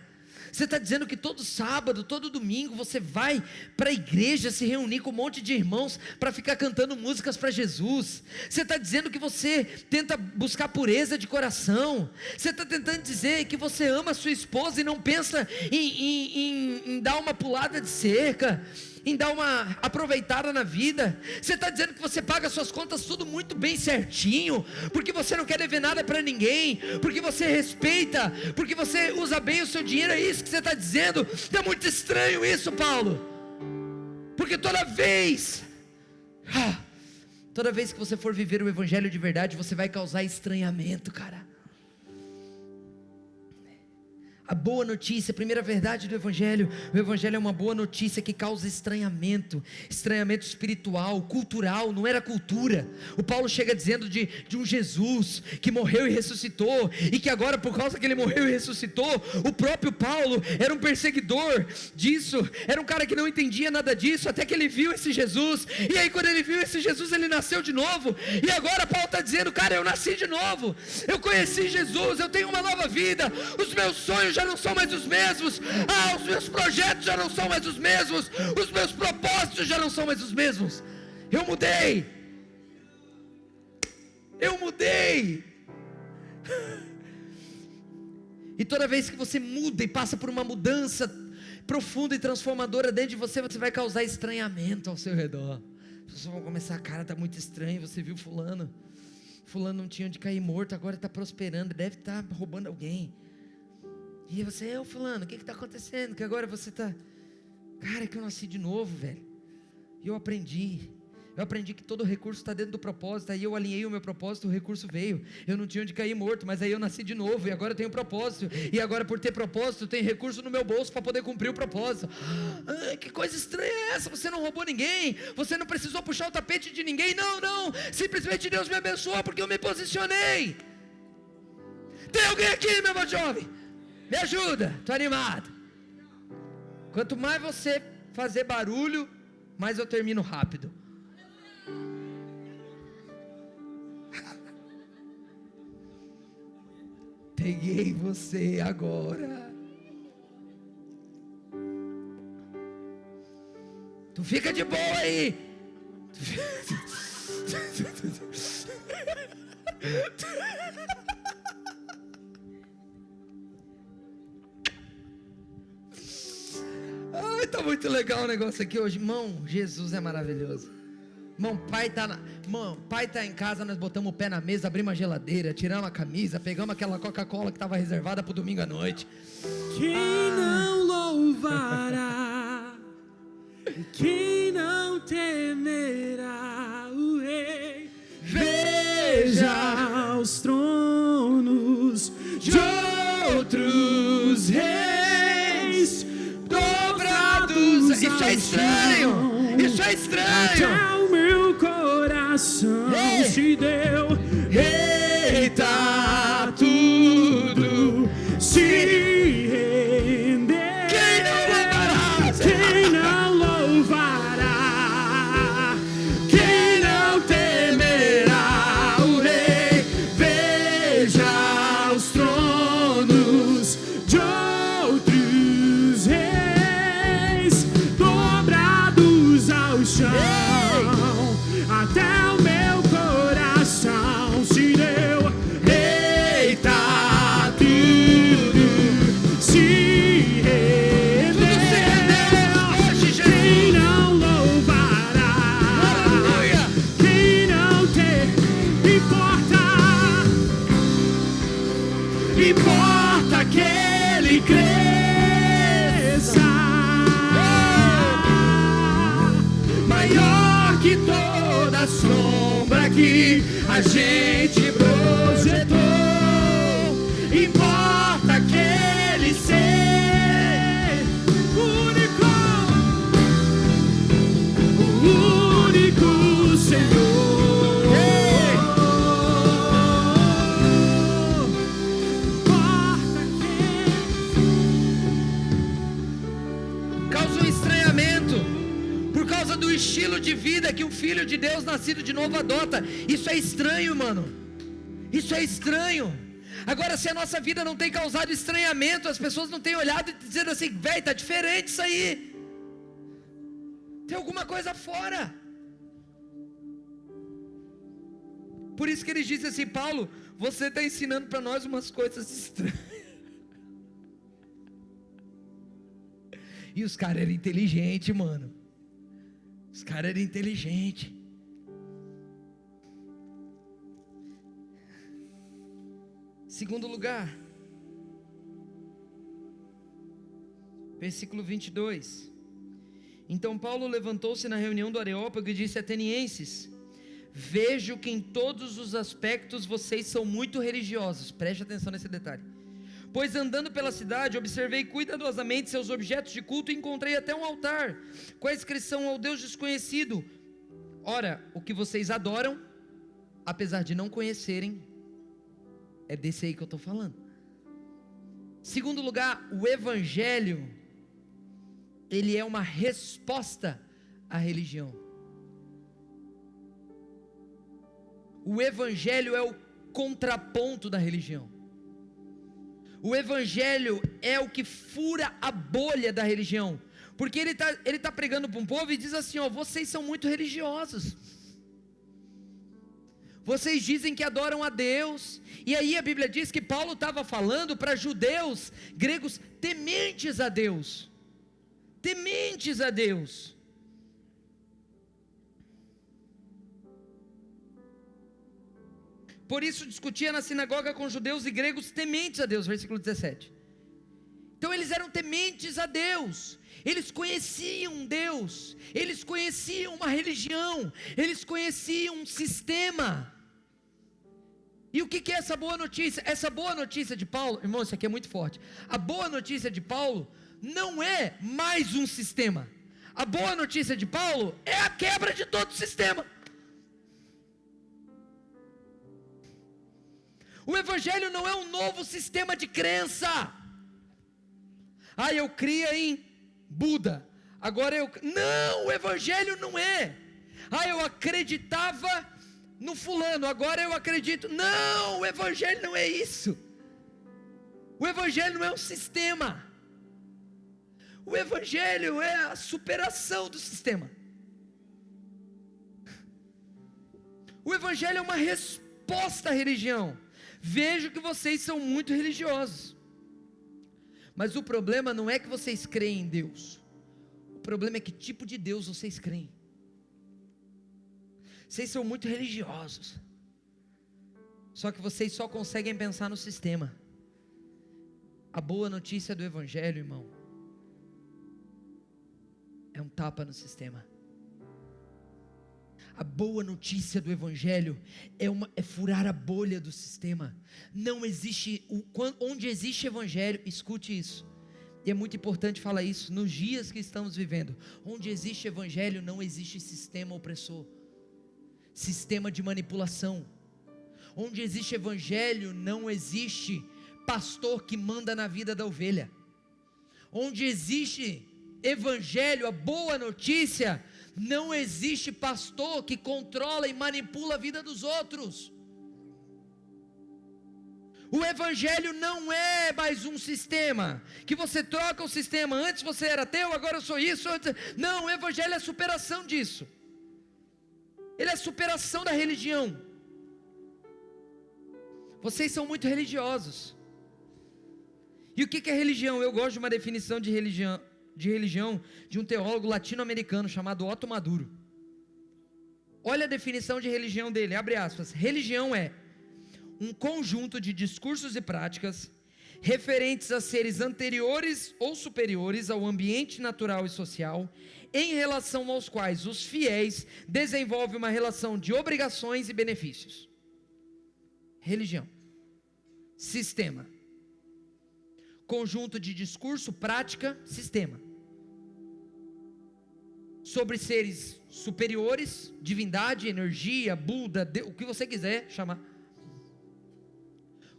Você está dizendo que todo sábado, todo domingo você vai para a igreja se reunir com um monte de irmãos para ficar cantando músicas para Jesus. Você está dizendo que você tenta buscar pureza de coração. Você está tentando dizer que você ama a sua esposa e não pensa em dar uma pulada de cerca, em dar uma aproveitada na vida. Você está dizendo que você paga suas contas tudo muito bem certinho, porque você não quer dever nada para ninguém, porque você respeita, porque você usa bem o seu dinheiro. É isso que você está dizendo? É muito estranho isso, Paulo, porque toda vez que você for viver o evangelho de verdade, você vai causar estranhamento, cara. A boa notícia, a primeira verdade do Evangelho: o Evangelho é uma boa notícia que causa estranhamento espiritual, cultural, não era cultura. O Paulo chega dizendo de um Jesus que morreu e ressuscitou, e que agora, por causa que ele morreu e ressuscitou, o próprio Paulo era um perseguidor disso, era um cara que não entendia nada disso, até que ele viu esse Jesus, e aí quando ele viu esse Jesus, ele nasceu de novo, e agora Paulo está dizendo: cara, eu nasci de novo, eu conheci Jesus, eu tenho uma nova vida, os meus sonhos já não são mais os mesmos, os meus projetos já não são mais os mesmos, os meus propósitos já não são mais os mesmos. Eu mudei. E toda vez que você muda e passa por uma mudança profunda e transformadora dentro de você, você vai causar estranhamento ao seu redor. As pessoas vão começar: cara, está muito estranho, você viu fulano não tinha onde cair morto, agora está prosperando, deve estar roubando alguém. E você: fulano, o que está acontecendo? Que agora você está... Cara, é que eu nasci de novo, velho. E eu aprendi que todo recurso está dentro do propósito. Aí eu alinhei o meu propósito, o recurso veio. Eu não tinha onde cair morto, mas aí eu nasci de novo, e agora eu tenho propósito. E agora, por ter propósito, tem recurso no meu bolso para poder cumprir o propósito. Que coisa estranha é essa? Você não roubou ninguém, você não precisou puxar o tapete de ninguém. Não, simplesmente Deus me abençoou porque eu me posicionei. Tem alguém aqui, meu jovem? Me ajuda, estou animado. Quanto mais você fazer barulho, mais eu termino rápido. Peguei você agora. Tu fica de boa aí. Ai, tá muito legal o negócio aqui hoje. Irmão, Jesus é maravilhoso. Irmão, pai tá em casa, nós botamos o pé na mesa, abrimos a geladeira, tiramos a camisa, pegamos aquela Coca-Cola que estava reservada para o domingo à noite. Quem não louvará, quem não temerá o Rei, veja os tronos de outros reis dobrados. Isso é estranho, isso é estranho. Até o meu coração se deu. Eita, tudo se render. Quem não louvará, quem não temerá o Rei, veja os tronos de outros reis dobrados ao chão. Até o meu coração se deu. Eita, tudo se rendeu. Hoje, Jesus. Quem não louvará, Aleluia. quem não tem, importa que ele cresça, maior que toda a sombra que a gente projetou. Importa que ele seja o único Senhor. Importa que Causa um estranhamento por causa do estilo de vida que um filho de Deus nascido de novo adota. Isso é estranho, mano. Isso é estranho. Agora, se a nossa vida não tem causado estranhamento, as pessoas não têm olhado e dizendo assim, velho, está diferente isso aí, tem alguma coisa fora. Por isso que ele diz assim, Paulo, você está ensinando para nós umas coisas estranhas. E os caras eram inteligentes, mano. Os caras eram inteligentes. Segundo lugar, versículo 22. Então Paulo levantou-se na reunião do Areópago e disse: atenienses, vejo que em todos os aspectos vocês são muito religiosos. Preste atenção nesse detalhe. Pois andando pela cidade, observei cuidadosamente seus objetos de culto e encontrei até um altar, com a inscrição ao Deus desconhecido. Ora, o que vocês adoram, apesar de não conhecerem, é desse aí que eu estou falando. Segundo lugar, o Evangelho, ele é uma resposta à religião. O Evangelho é o contraponto da religião. O Evangelho é o que fura a bolha da religião. Porque ele tá pregando para um povo e diz assim, ó, vocês são muito religiosos. Vocês dizem que adoram a Deus. E aí a Bíblia diz que Paulo estava falando para judeus, gregos, tementes a Deus. Tementes a Deus. Por isso discutia na sinagoga com judeus e gregos tementes a Deus, versículo 17. Então eles eram tementes a Deus, eles conheciam Deus, eles conheciam uma religião, eles conheciam um sistema. E o que é essa boa notícia? Essa boa notícia de Paulo, irmão, isso aqui é muito forte. A boa notícia de Paulo não é mais um sistema. A boa notícia de Paulo é a quebra de todo o sistema. O Evangelho não é um novo sistema de crença. Eu cria em Buda, agora eu... Não, o Evangelho não é. Eu acreditava no fulano, agora eu acredito... Não, o Evangelho não é isso. O Evangelho não é um sistema. O Evangelho é a superação do sistema. O Evangelho é uma resposta à religião. Vejo que vocês são muito religiosos. Mas o problema não é que vocês creem em Deus. O problema é que tipo de Deus vocês creem. Vocês são muito religiosos. Só que vocês só conseguem pensar no sistema. A boa notícia do Evangelho, irmão, é um tapa no sistema. A boa notícia do Evangelho é furar a bolha do sistema. Não existe, onde existe Evangelho, escute isso, e é muito importante falar isso, nos dias que estamos vivendo, onde existe Evangelho não existe sistema opressor, sistema de manipulação. Onde existe Evangelho não existe pastor que manda na vida da ovelha. Onde existe Evangelho, a boa notícia, não existe pastor que controla e manipula a vida dos outros. O Evangelho não é mais um sistema, que você troca o sistema, antes você era ateu, agora eu sou isso, não, o Evangelho é a superação disso, ele é a superação da religião. Vocês são muito religiosos. E o que é religião? Eu gosto de uma definição de religião de um teólogo latino-americano chamado Otto Maduro. Olha a definição de religião dele, abre aspas: religião é um conjunto de discursos e práticas referentes a seres anteriores ou superiores ao ambiente natural e social, em relação aos quais os fiéis desenvolvem uma relação de obrigações e benefícios. Religião, sistema, conjunto de discurso, prática, sistema, sobre seres superiores, divindade, energia, Buda, Deus, o que você quiser chamar,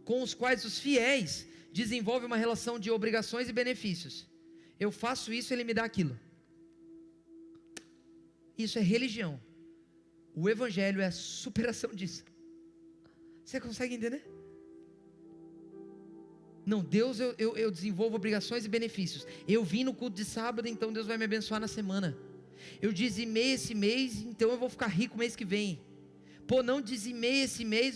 com os quais os fiéis desenvolvem uma relação de obrigações e benefícios. Eu faço isso, ele me dá aquilo. Isso é religião. O Evangelho é a superação disso. Você consegue entender? Não, Deus, eu desenvolvo obrigações e benefícios. Eu vim no culto de sábado, então Deus vai me abençoar na semana. Eu dizimei esse mês, então eu vou ficar rico mês que vem. Pô, não dizimei esse mês,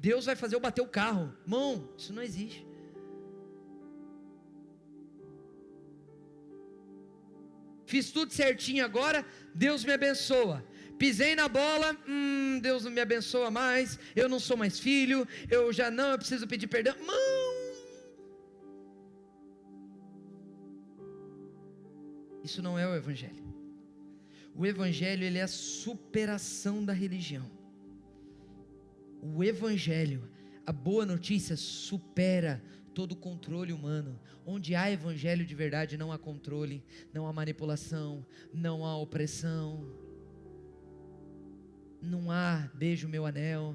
Deus vai fazer eu bater o carro. Irmão, isso não existe. Fiz tudo certinho agora, Deus me abençoa. Pisei na bola, Deus não me abençoa mais. Eu não sou mais filho, eu preciso pedir perdão. Isso não é o Evangelho. O Evangelho, ele é a superação da religião. O Evangelho, a boa notícia, supera todo o controle humano. Onde há Evangelho de verdade, não há controle, não há manipulação, não há opressão, não há beijo meu anel,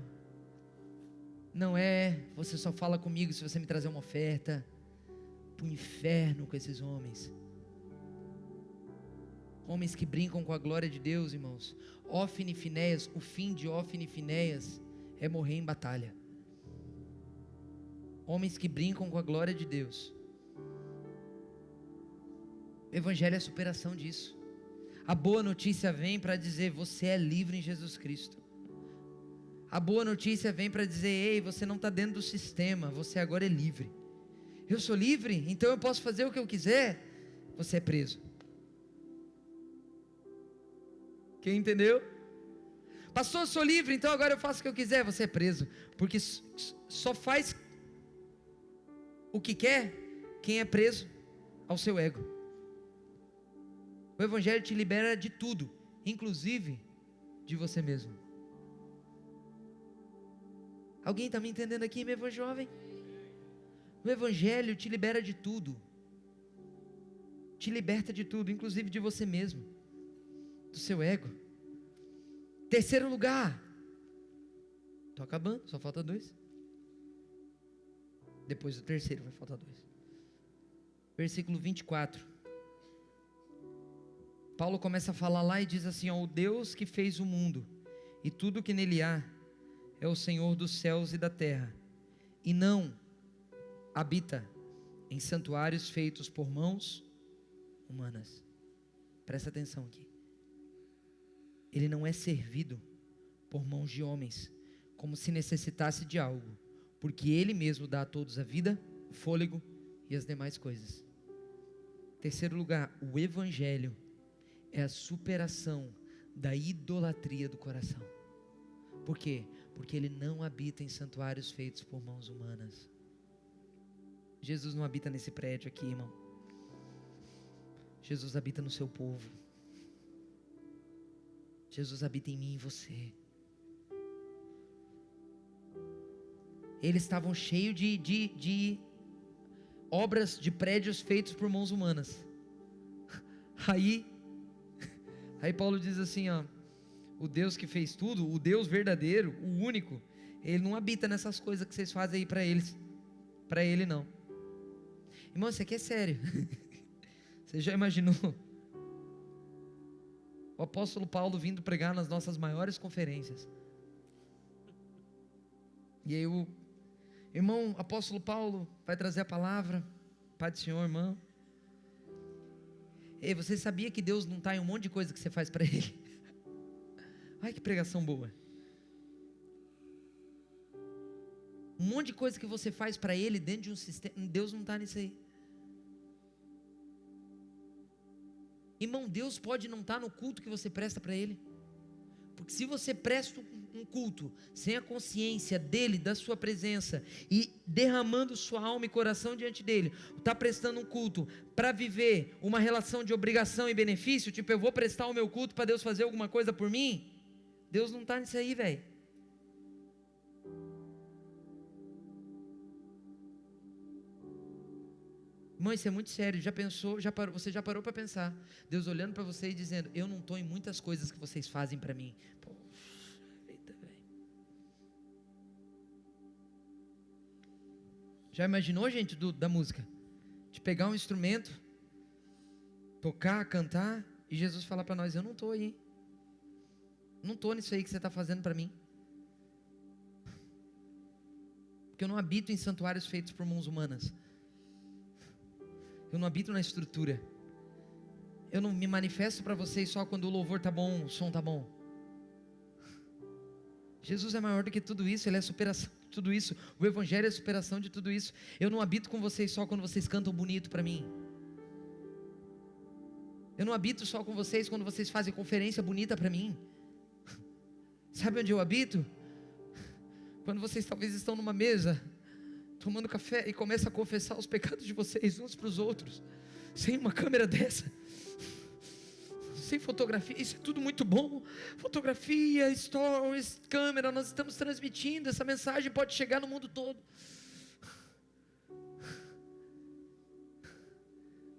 não é você só fala comigo se você me trazer uma oferta. Para o inferno com esses homens. Homens que brincam com a glória de Deus, irmãos. Ófine e Finéias, o fim de Ófine e Finéias é morrer em batalha. Homens que brincam com a glória de Deus. O Evangelho é a superação disso. A boa notícia vem para dizer: você é livre em Jesus Cristo. A boa notícia vem para dizer: ei, você não está dentro do sistema, você agora é livre. Eu sou livre, então eu posso fazer o que eu quiser. Você é preso. Quem entendeu? Pastor, eu sou livre, então agora eu faço o que eu quiser. Você é preso, porque só faz o que quer quem é preso ao seu ego. O Evangelho te libera de tudo, inclusive de você mesmo. Alguém está me entendendo aqui, meu irmão jovem? O Evangelho te libera de tudo, te liberta de tudo, inclusive de você mesmo, do seu ego. Terceiro lugar, estou acabando, só falta 2. Depois do terceiro vai faltar 2. Versículo 24. Paulo começa a falar lá e diz assim: ó, o Deus que fez o mundo e tudo que nele há é o Senhor dos céus e da terra, e não habita em santuários feitos por mãos humanas. Presta atenção aqui. Ele não é servido por mãos de homens, como se necessitasse de algo, porque Ele mesmo dá a todos a vida, o fôlego e as demais coisas. Terceiro lugar, o Evangelho é a superação da idolatria do coração. Por quê? Porque Ele não habita em santuários feitos por mãos humanas. Jesus não habita nesse prédio aqui, irmão. Jesus habita no seu povo. Jesus habita em mim e em você. Eles estavam cheios de obras, de prédios feitos por mãos humanas. Aí Paulo diz assim, ó: o Deus que fez tudo, o Deus verdadeiro, o único, Ele não habita nessas coisas que vocês fazem aí para eles, para Ele não. Irmão, isso aqui é sério. Você já imaginou o apóstolo Paulo vindo pregar nas nossas maiores conferências? E aí o irmão apóstolo Paulo vai trazer a palavra. Pai do Senhor, irmão. Ei, você sabia que Deus não está em um monte de coisa que você faz para Ele? Ai, que pregação boa. Um monte de coisa que você faz para Ele dentro de um sistema. Deus não está nisso aí. Irmão, Deus pode não estar no culto que você presta para Ele. Porque se você presta um culto sem a consciência dEle, da sua presença, e derramando sua alma e coração diante dEle, está prestando um culto para viver uma relação de obrigação e benefício, tipo, eu vou prestar o meu culto para Deus fazer alguma coisa por mim, Deus não está nisso aí, velho. Irmão, isso é muito sério. Já pensou, você já parou para pensar? Deus olhando para você e dizendo: eu não estou em muitas coisas que vocês fazem para mim. Pô, eita, velho. Já imaginou, gente, da música? De pegar um instrumento, tocar, cantar, e Jesus falar para nós: eu não estou aí. Não estou nisso aí que você está fazendo para mim. Porque eu não habito em santuários feitos por mãos humanas. Eu não habito na estrutura. Eu não me manifesto para vocês só quando o louvor tá bom, o som tá bom. Jesus é maior do que tudo isso, Ele é a superação de tudo isso. O Evangelho é a superação de tudo isso. Eu não habito com vocês só quando vocês cantam bonito para mim. Eu não habito só com vocês quando vocês fazem conferência bonita para mim. Sabe onde eu habito? Quando vocês talvez estão numa mesa, tomando café e começam a confessar os pecados de vocês uns para os outros, sem uma câmera dessa, sem fotografia. Isso é tudo muito bom. Fotografia, stories, câmera, nós estamos transmitindo. Essa mensagem pode chegar no mundo todo.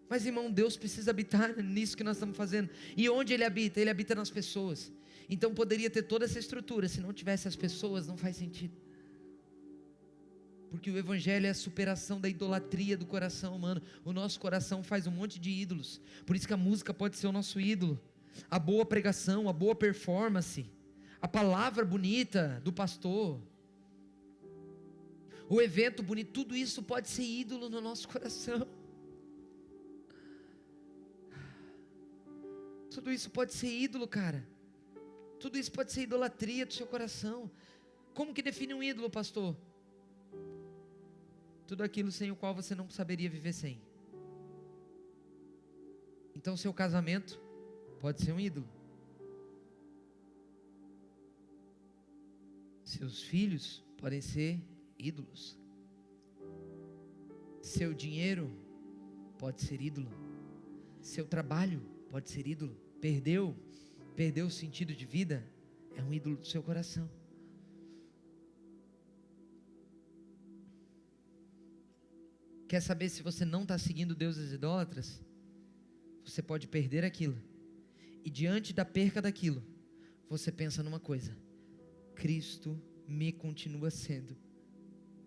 Mas irmão, Deus precisa habitar nisso que nós estamos fazendo. E onde Ele habita? Ele habita nas pessoas. Então poderia ter toda essa estrutura, se não tivesse as pessoas, não faz sentido. Porque o Evangelho é a superação da idolatria do coração humano. O nosso coração faz um monte de ídolos. Por isso que a música pode ser o nosso ídolo. A boa pregação, a boa performance, a palavra bonita do pastor, o evento bonito, tudo isso pode ser ídolo no nosso coração. Tudo isso pode ser ídolo, cara. Tudo isso pode ser idolatria do seu coração. Como que define um ídolo, pastor? Tudo aquilo sem o qual você não saberia viver sem. Então seu casamento pode ser um ídolo. Seus filhos podem ser ídolos. Seu dinheiro pode ser ídolo. Seu trabalho pode ser ídolo. Perdeu o sentido de vida, é um ídolo do seu coração. Quer saber se você não está seguindo deuses idólatras? Você pode perder aquilo. E diante da perca daquilo, você pensa numa coisa: Cristo me continua sendo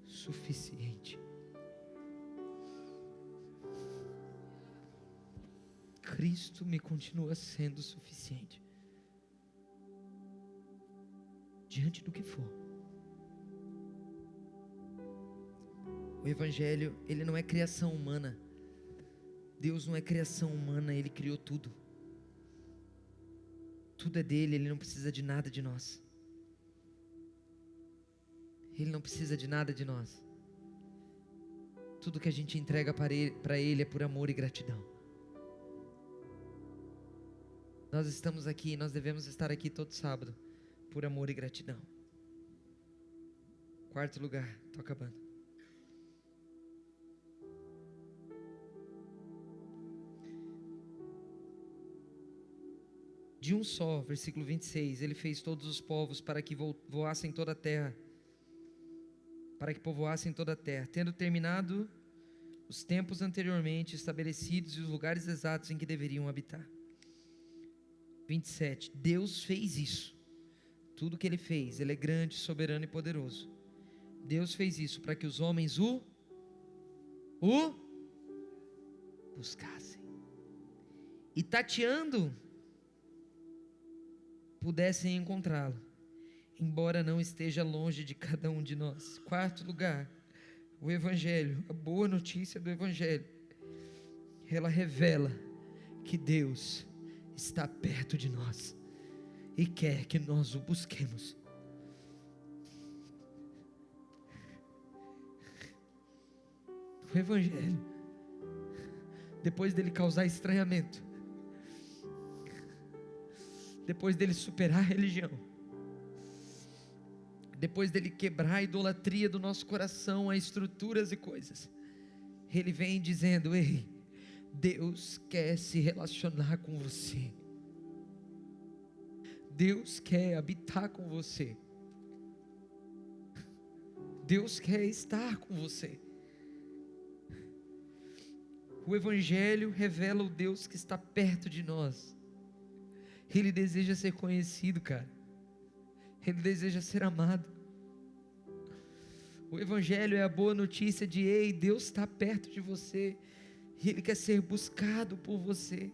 suficiente. Cristo me continua sendo suficiente. Diante do que for. O Evangelho, ele não é criação humana. Deus não é criação humana, Ele criou tudo. Tudo é dele, Ele não precisa de nada de nós. Ele não precisa de nada de nós. Tudo que a gente entrega para Ele é por amor e gratidão. Nós estamos aqui, nós devemos estar aqui todo sábado, por amor e gratidão. Quarto lugar, estou acabando. De um só, versículo 26, Ele fez todos os povos para que voassem toda a terra, para que povoassem toda a terra, tendo terminado os tempos anteriormente estabelecidos e os lugares exatos em que deveriam habitar. 27, Deus fez isso. Tudo que Ele fez, Ele é grande, soberano e poderoso. Deus fez isso para que os homens o buscassem. E tateando, pudessem encontrá-lo, embora não esteja longe de cada um de nós. Quarto lugar, o Evangelho, a boa notícia do Evangelho, ela revela que Deus está perto de nós e quer que nós o busquemos. O Evangelho, depois dele causar estranhamento, depois dele superar a religião, depois dele quebrar a idolatria do nosso coração a estruturas e coisas, Ele vem dizendo: ei, Deus quer se relacionar com você. Deus quer habitar com você. Deus quer estar com você. O Evangelho revela o Deus que está perto de nós. Ele deseja ser conhecido, cara. Ele deseja ser amado. O Evangelho é a boa notícia de: ei, Deus está perto de você. E Ele quer ser buscado por você.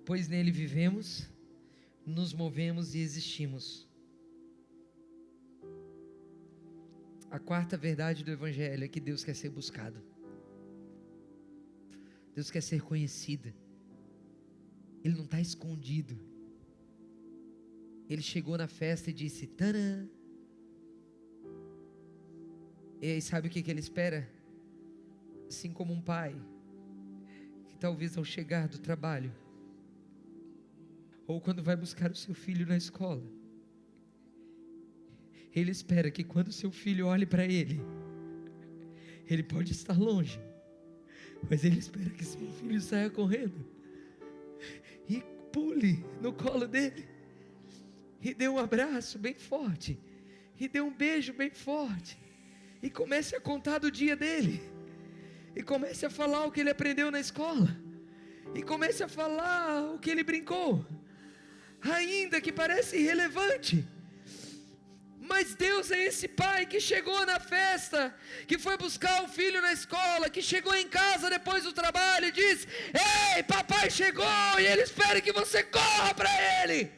Pois nele vivemos, nos movemos e existimos. A quarta verdade do Evangelho é que Deus quer ser buscado. Deus quer ser conhecido. Ele não está escondido. Ele chegou na festa e disse: Tadã! E aí sabe o que ele espera? Assim como um pai, que talvez ao chegar do trabalho, ou quando vai buscar o seu filho na escola, ele espera que quando o seu filho olhe para ele, ele pode estar longe, mas ele espera que seu filho saia correndo e pule no colo dele, e dê um abraço bem forte, e dê um beijo bem forte, e comece a contar do dia dele, e comece a falar o que ele aprendeu na escola, e comece a falar o que ele brincou, ainda que pareça irrelevante. Mas Deus é esse pai que chegou na festa, que foi buscar o filho na escola, que chegou em casa depois do trabalho e diz: ei, papai chegou, e ele espera que você corra para ele.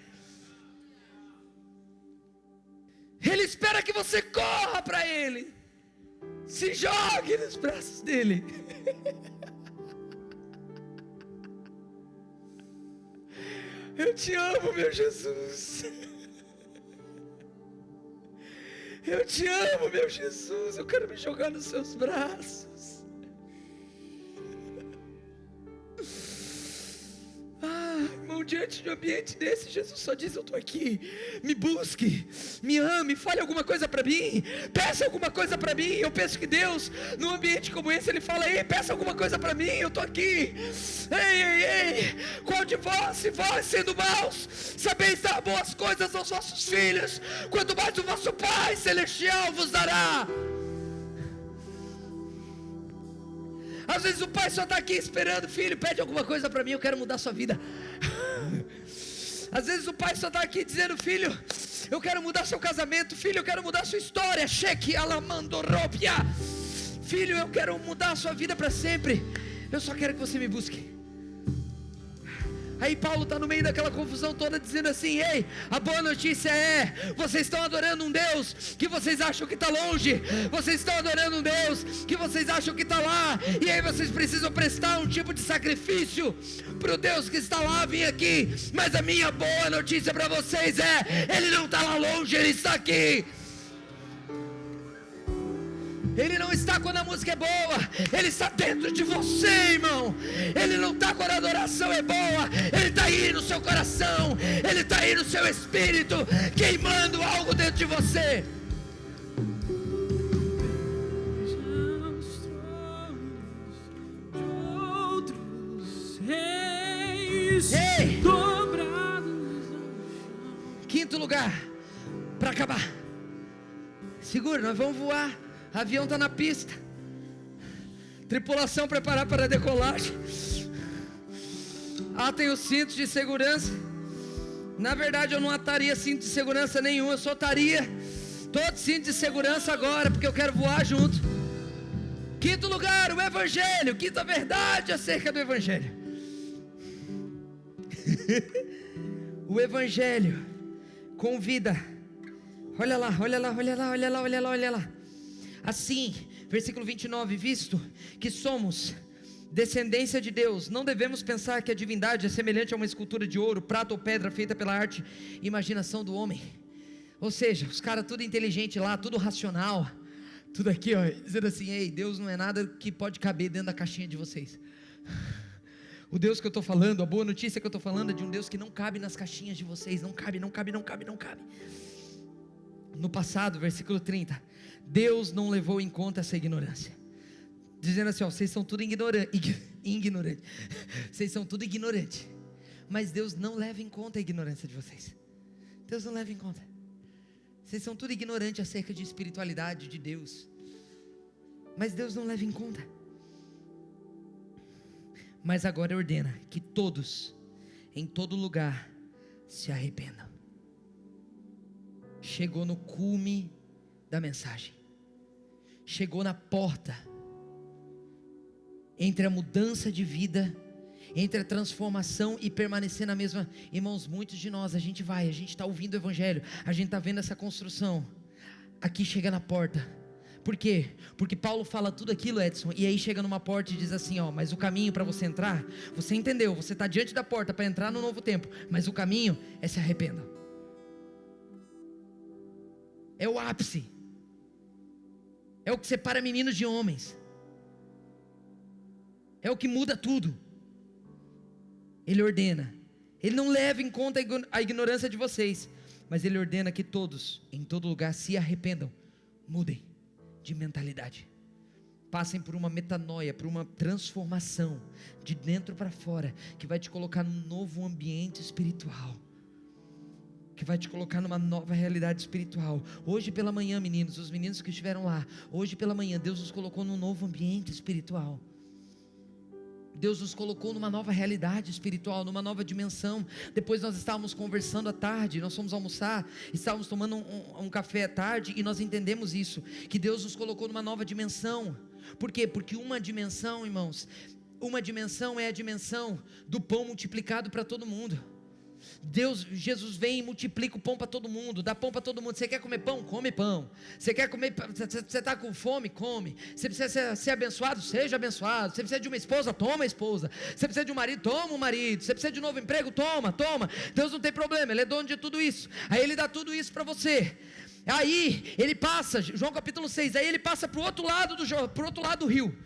Ele espera que você corra para ele, se jogue nos braços dele. Eu te amo, meu Jesus. Eu te amo, meu Jesus. Eu quero me jogar nos seus braços. Irmão, diante de um ambiente desse, Jesus só diz: eu estou aqui, me busque, me ame, fale alguma coisa para mim, peça alguma coisa para mim. Eu penso que Deus, num ambiente como esse, Ele fala: ei, peça alguma coisa para mim, eu estou aqui. Ei, qual de vós, se vós sendo maus, sabeis dar boas coisas aos vossos filhos, quanto mais o vosso Pai Celestial vos dará. Às vezes o pai só está aqui esperando: filho, pede alguma coisa para mim, eu quero mudar sua vida. Às vezes o pai só está aqui dizendo: filho, eu quero mudar seu casamento. Filho, eu quero mudar sua história. Cheque alamandorópia. Filho, eu quero mudar a sua vida para sempre. Eu só quero que você me busque. Aí Paulo está no meio daquela confusão toda dizendo assim: ei, a boa notícia é, vocês estão adorando um Deus que vocês acham que está longe, vocês estão adorando um Deus que vocês acham que está lá, e aí vocês precisam prestar um tipo de sacrifício para o Deus que está lá vir aqui. Mas a minha boa notícia para vocês é: Ele não está lá longe, Ele está aqui. Ele não está quando a música é boa, Ele está dentro de você, irmão. Ele não está quando a adoração é boa, Ele está aí no seu coração, Ele está aí no seu espírito, queimando algo dentro de você. Ei! Quinto lugar, para acabar, segura, nós vamos voar. O avião está na pista. Tripulação preparada para a decolagem. Atem os cintos de segurança. Na verdade eu não ataria cinto de segurança nenhum, eu só ataria todo cinto de segurança agora, porque eu quero voar junto. Quinto lugar, o Evangelho. Quinta verdade acerca do Evangelho. O Evangelho convida. Olha lá. Assim, versículo 29, visto que somos descendência de Deus, não devemos pensar que a divindade é semelhante a uma escultura de ouro, prata ou pedra feita pela arte e imaginação do homem. Ou seja, os caras tudo inteligente lá, tudo racional, tudo aqui, ó, dizendo assim: ei, Deus não é nada que pode caber dentro da caixinha de vocês. O Deus que eu estou falando, a boa notícia que eu estou falando é de um Deus que não cabe nas caixinhas de vocês. Não cabe. No passado, versículo 30, Deus não levou em conta essa ignorância, dizendo assim: ó, vocês são tudo ignorante. Vocês são tudo ignorante. Mas Deus não leva em conta a ignorância de vocês. Deus não leva em conta. Vocês são tudo ignorante acerca de espiritualidade de Deus, mas Deus não leva em conta. Mas agora ordena que todos, em todo lugar, se arrependam. Chegou no cume da mensagem. Chegou na porta. Entre a mudança de vida, entre a transformação e permanecer na mesma. Irmãos, muitos de nós, a gente está ouvindo o Evangelho, a gente está vendo essa construção. Aqui chega na porta, Por quê? Porque Paulo fala tudo aquilo, Edson, e aí chega numa porta e diz assim, ó, mas o caminho para você entrar, você entendeu, você está diante da porta para entrar no novo tempo, mas o caminho é se arrependa. É o ápice, é o que separa meninos de homens, é o que muda tudo. Ele ordena, ele não leva em conta a ignorância de vocês, mas ele ordena que todos, em todo lugar, se arrependam, mudem de mentalidade, passem por uma metanoia, por uma transformação, de dentro para fora, que vai te colocar num novo ambiente espiritual, que vai te colocar numa nova realidade espiritual. Hoje pela manhã, meninos, os meninos que estiveram lá, hoje pela manhã, Deus nos colocou num novo ambiente espiritual. Deus nos colocou numa nova realidade espiritual, numa nova dimensão. Depois nós estávamos conversando à tarde, nós fomos almoçar, estávamos tomando um café à tarde, e nós entendemos isso, que Deus nos colocou numa nova dimensão. Por quê? Porque uma dimensão, irmãos, uma dimensão é a dimensão do pão multiplicado para todo mundo. Jesus vem e multiplica o pão para todo mundo, dá pão para todo mundo. Você quer comer pão? Come pão. Você quer comer, você está com fome? Come. Você precisa ser abençoado? Seja abençoado. Você precisa de uma esposa? Toma a esposa. Você precisa de um marido? Toma um marido. Você precisa de um novo emprego? Toma. Deus não tem problema, Ele é dono de tudo isso. Aí Ele dá tudo isso para você. Aí Ele passa, João capítulo 6, aí Ele passa para o outro lado do rio.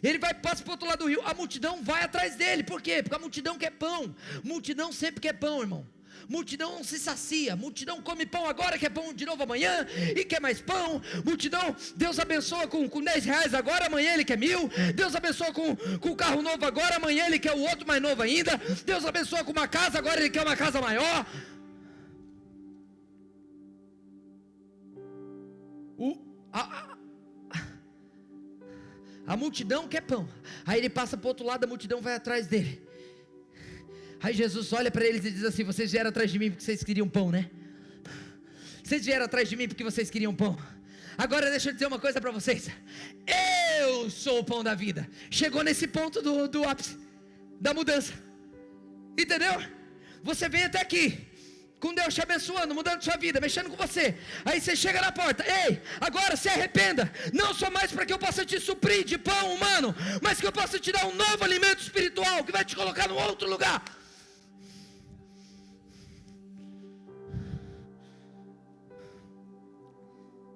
Ele passa para o outro lado do rio, a multidão vai atrás dele. Por quê? Porque a multidão quer pão. Multidão sempre quer pão, irmão. Multidão não se sacia. Multidão come pão agora, quer pão de novo amanhã, e quer mais pão. Multidão, Deus abençoa com R$10 agora, amanhã Ele quer 1.000. Deus abençoa com o carro novo agora, amanhã Ele quer o outro mais novo ainda. Deus abençoa com uma casa, agora Ele quer uma casa maior. A multidão quer pão. Aí Ele passa para o outro lado, a multidão vai atrás dele. Aí Jesus olha para eles e diz assim: vocês vieram atrás de mim porque vocês queriam pão, né? Vocês vieram atrás de mim porque vocês queriam pão. Agora deixa eu dizer uma coisa para vocês. Eu sou o pão da vida. Chegou nesse ponto do ápice da mudança. Entendeu? Você vem até aqui, com Deus te abençoando, mudando sua vida, mexendo com você. Aí você chega na porta: ei, agora se arrependa. Não só mais para que eu possa te suprir de pão humano, mas que eu possa te dar um novo alimento espiritual, que vai te colocar num outro lugar.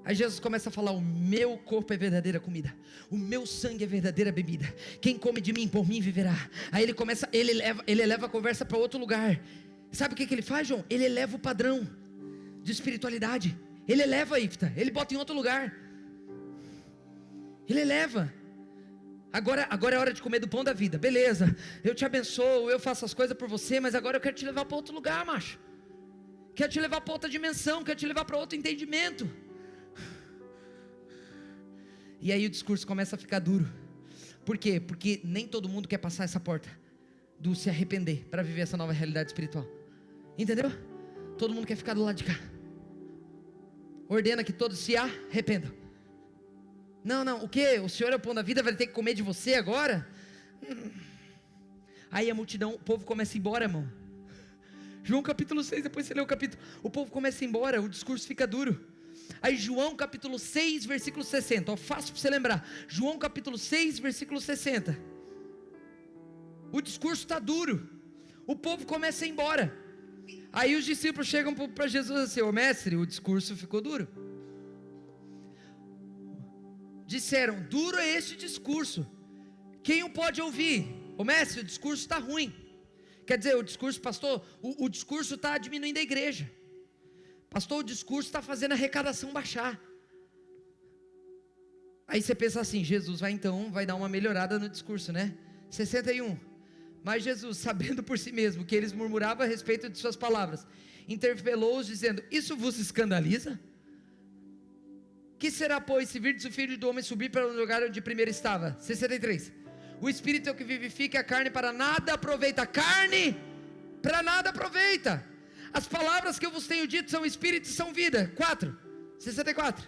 Aí Jesus começa a falar: o meu corpo é verdadeira comida, o meu sangue é verdadeira bebida. Quem come de mim, por mim viverá. Aí ele leva a conversa para outro lugar. Sabe o que ele faz, João? Ele eleva o padrão de espiritualidade. Ele eleva, Ifta, ele bota em outro lugar. Ele eleva. Agora é hora de comer do pão da vida. Beleza, eu te abençoo, eu faço as coisas por você, mas agora eu quero te levar para outro lugar, macho. Quero te levar para outra dimensão, quero te levar para outro entendimento. E aí o discurso começa a ficar duro. Por quê? Porque nem todo mundo quer passar essa porta do se arrepender para viver essa nova realidade espiritual. Entendeu? Todo mundo quer ficar do lado de cá. Ordena que todos se arrependam. Não, o quê? O Senhor é o pão da vida, vai ter que comer de você agora? Aí a multidão, o povo começa a ir embora, irmão. João capítulo 6, depois você lê o capítulo. O povo começa a ir embora, o discurso fica duro. Aí João capítulo 6, versículo 60, ó, fácil para você lembrar. João capítulo 6, versículo 60. O discurso está duro, o povo começa a ir embora. Aí os discípulos chegam para Jesus assim: ô mestre, o discurso ficou duro. Disseram: duro é este discurso, quem o pode ouvir? Ô mestre, o discurso está ruim. Quer dizer, o discurso, pastor, o discurso está diminuindo a igreja. Pastor, o discurso está fazendo a arrecadação baixar. Aí você pensa assim: Jesus vai dar uma melhorada no discurso, né? 61. Mas Jesus, sabendo por si mesmo que eles murmuravam a respeito de suas palavras, interpelou-os dizendo: isso vos escandaliza? Que será, pois, se virdes o Filho do Homem subir para o lugar onde primeiro estava? 63. O Espírito é o que vivifica, a carne para nada aproveita. A carne para nada aproveita. As palavras que eu vos tenho dito são espírito e são vida. 64.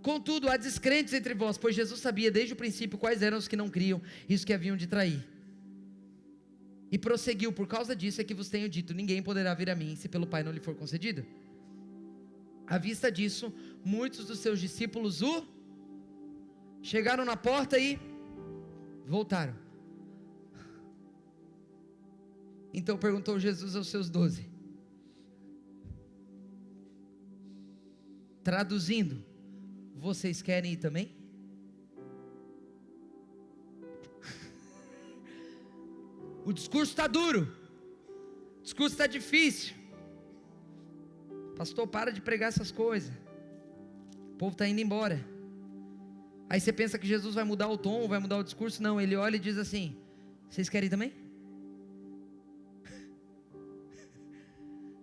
Contudo, há descrentes entre vós, pois Jesus sabia desde o princípio quais eram os que não criam e os que haviam de trair. E prosseguiu: por causa disso é que vos tenho dito, ninguém poderá vir a mim, se pelo Pai não lhe for concedido. À vista disso, muitos dos seus discípulos o Chegaram na porta e voltaram. Então perguntou Jesus aos seus 12. Traduzindo, vocês querem ir também? O discurso está duro, o discurso está difícil. Pastor, para de pregar essas coisas. O povo está indo embora. Aí você pensa que Jesus vai mudar o tom, vai mudar o discurso. Não, ele olha e diz assim: vocês querem ir também?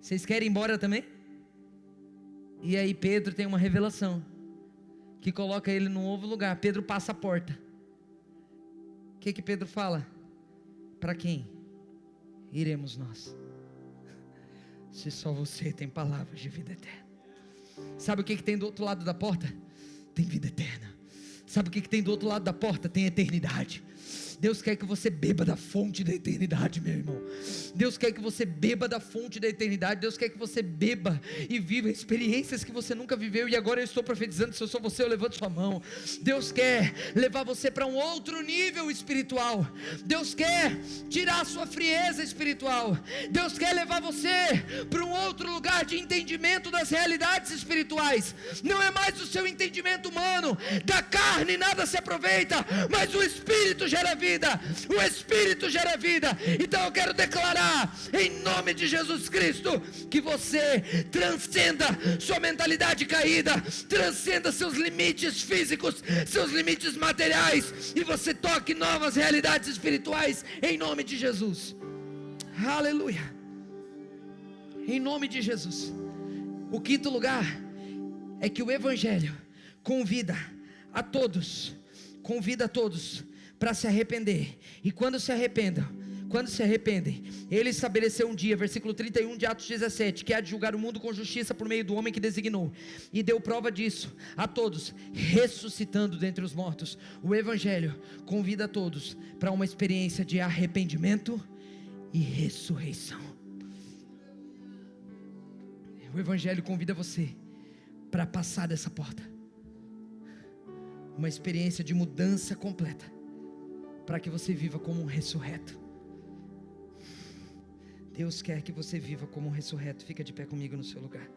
Vocês querem ir embora também? E aí Pedro tem uma revelação que coloca ele num novo lugar. Pedro passa a porta. O que Pedro fala? Para quem iremos nós? Se só você tem palavras de vida eterna. Sabe o que tem do outro lado da porta? Tem vida eterna. Sabe o que tem do outro lado da porta? Tem eternidade. Deus quer que você beba da fonte da eternidade, meu irmão. Deus quer que você beba da fonte da eternidade. Deus quer que você beba e viva experiências que você nunca viveu. E agora eu estou profetizando, se eu sou você, eu levanto sua mão. Deus quer levar você para um outro nível espiritual. Deus quer tirar a sua frieza espiritual. Deus quer levar você para um outro lugar de entendimento das realidades espirituais. Não é mais o seu entendimento humano. Da carne nada se aproveita, mas o Espírito gera vida. O Espírito gera vida. Então eu quero declarar em nome de Jesus Cristo que você transcenda sua mentalidade caída, transcenda seus limites físicos, seus limites materiais, e você toque novas realidades espirituais em nome de Jesus. Aleluia. Em nome de Jesus. O quinto lugar é que o Evangelho convida a todos para se arrepender. E quando se arrependem, ele estabeleceu um dia, versículo 31 de Atos 17, que há de julgar o mundo com justiça por meio do homem que designou, e deu prova disso a todos, ressuscitando dentre os mortos. O Evangelho convida a todos para uma experiência de arrependimento e ressurreição. O Evangelho convida você para passar dessa porta, uma experiência de mudança completa, para que você viva como um ressurreto. Deus quer que você viva como um ressurreto. Fica de pé comigo no seu lugar.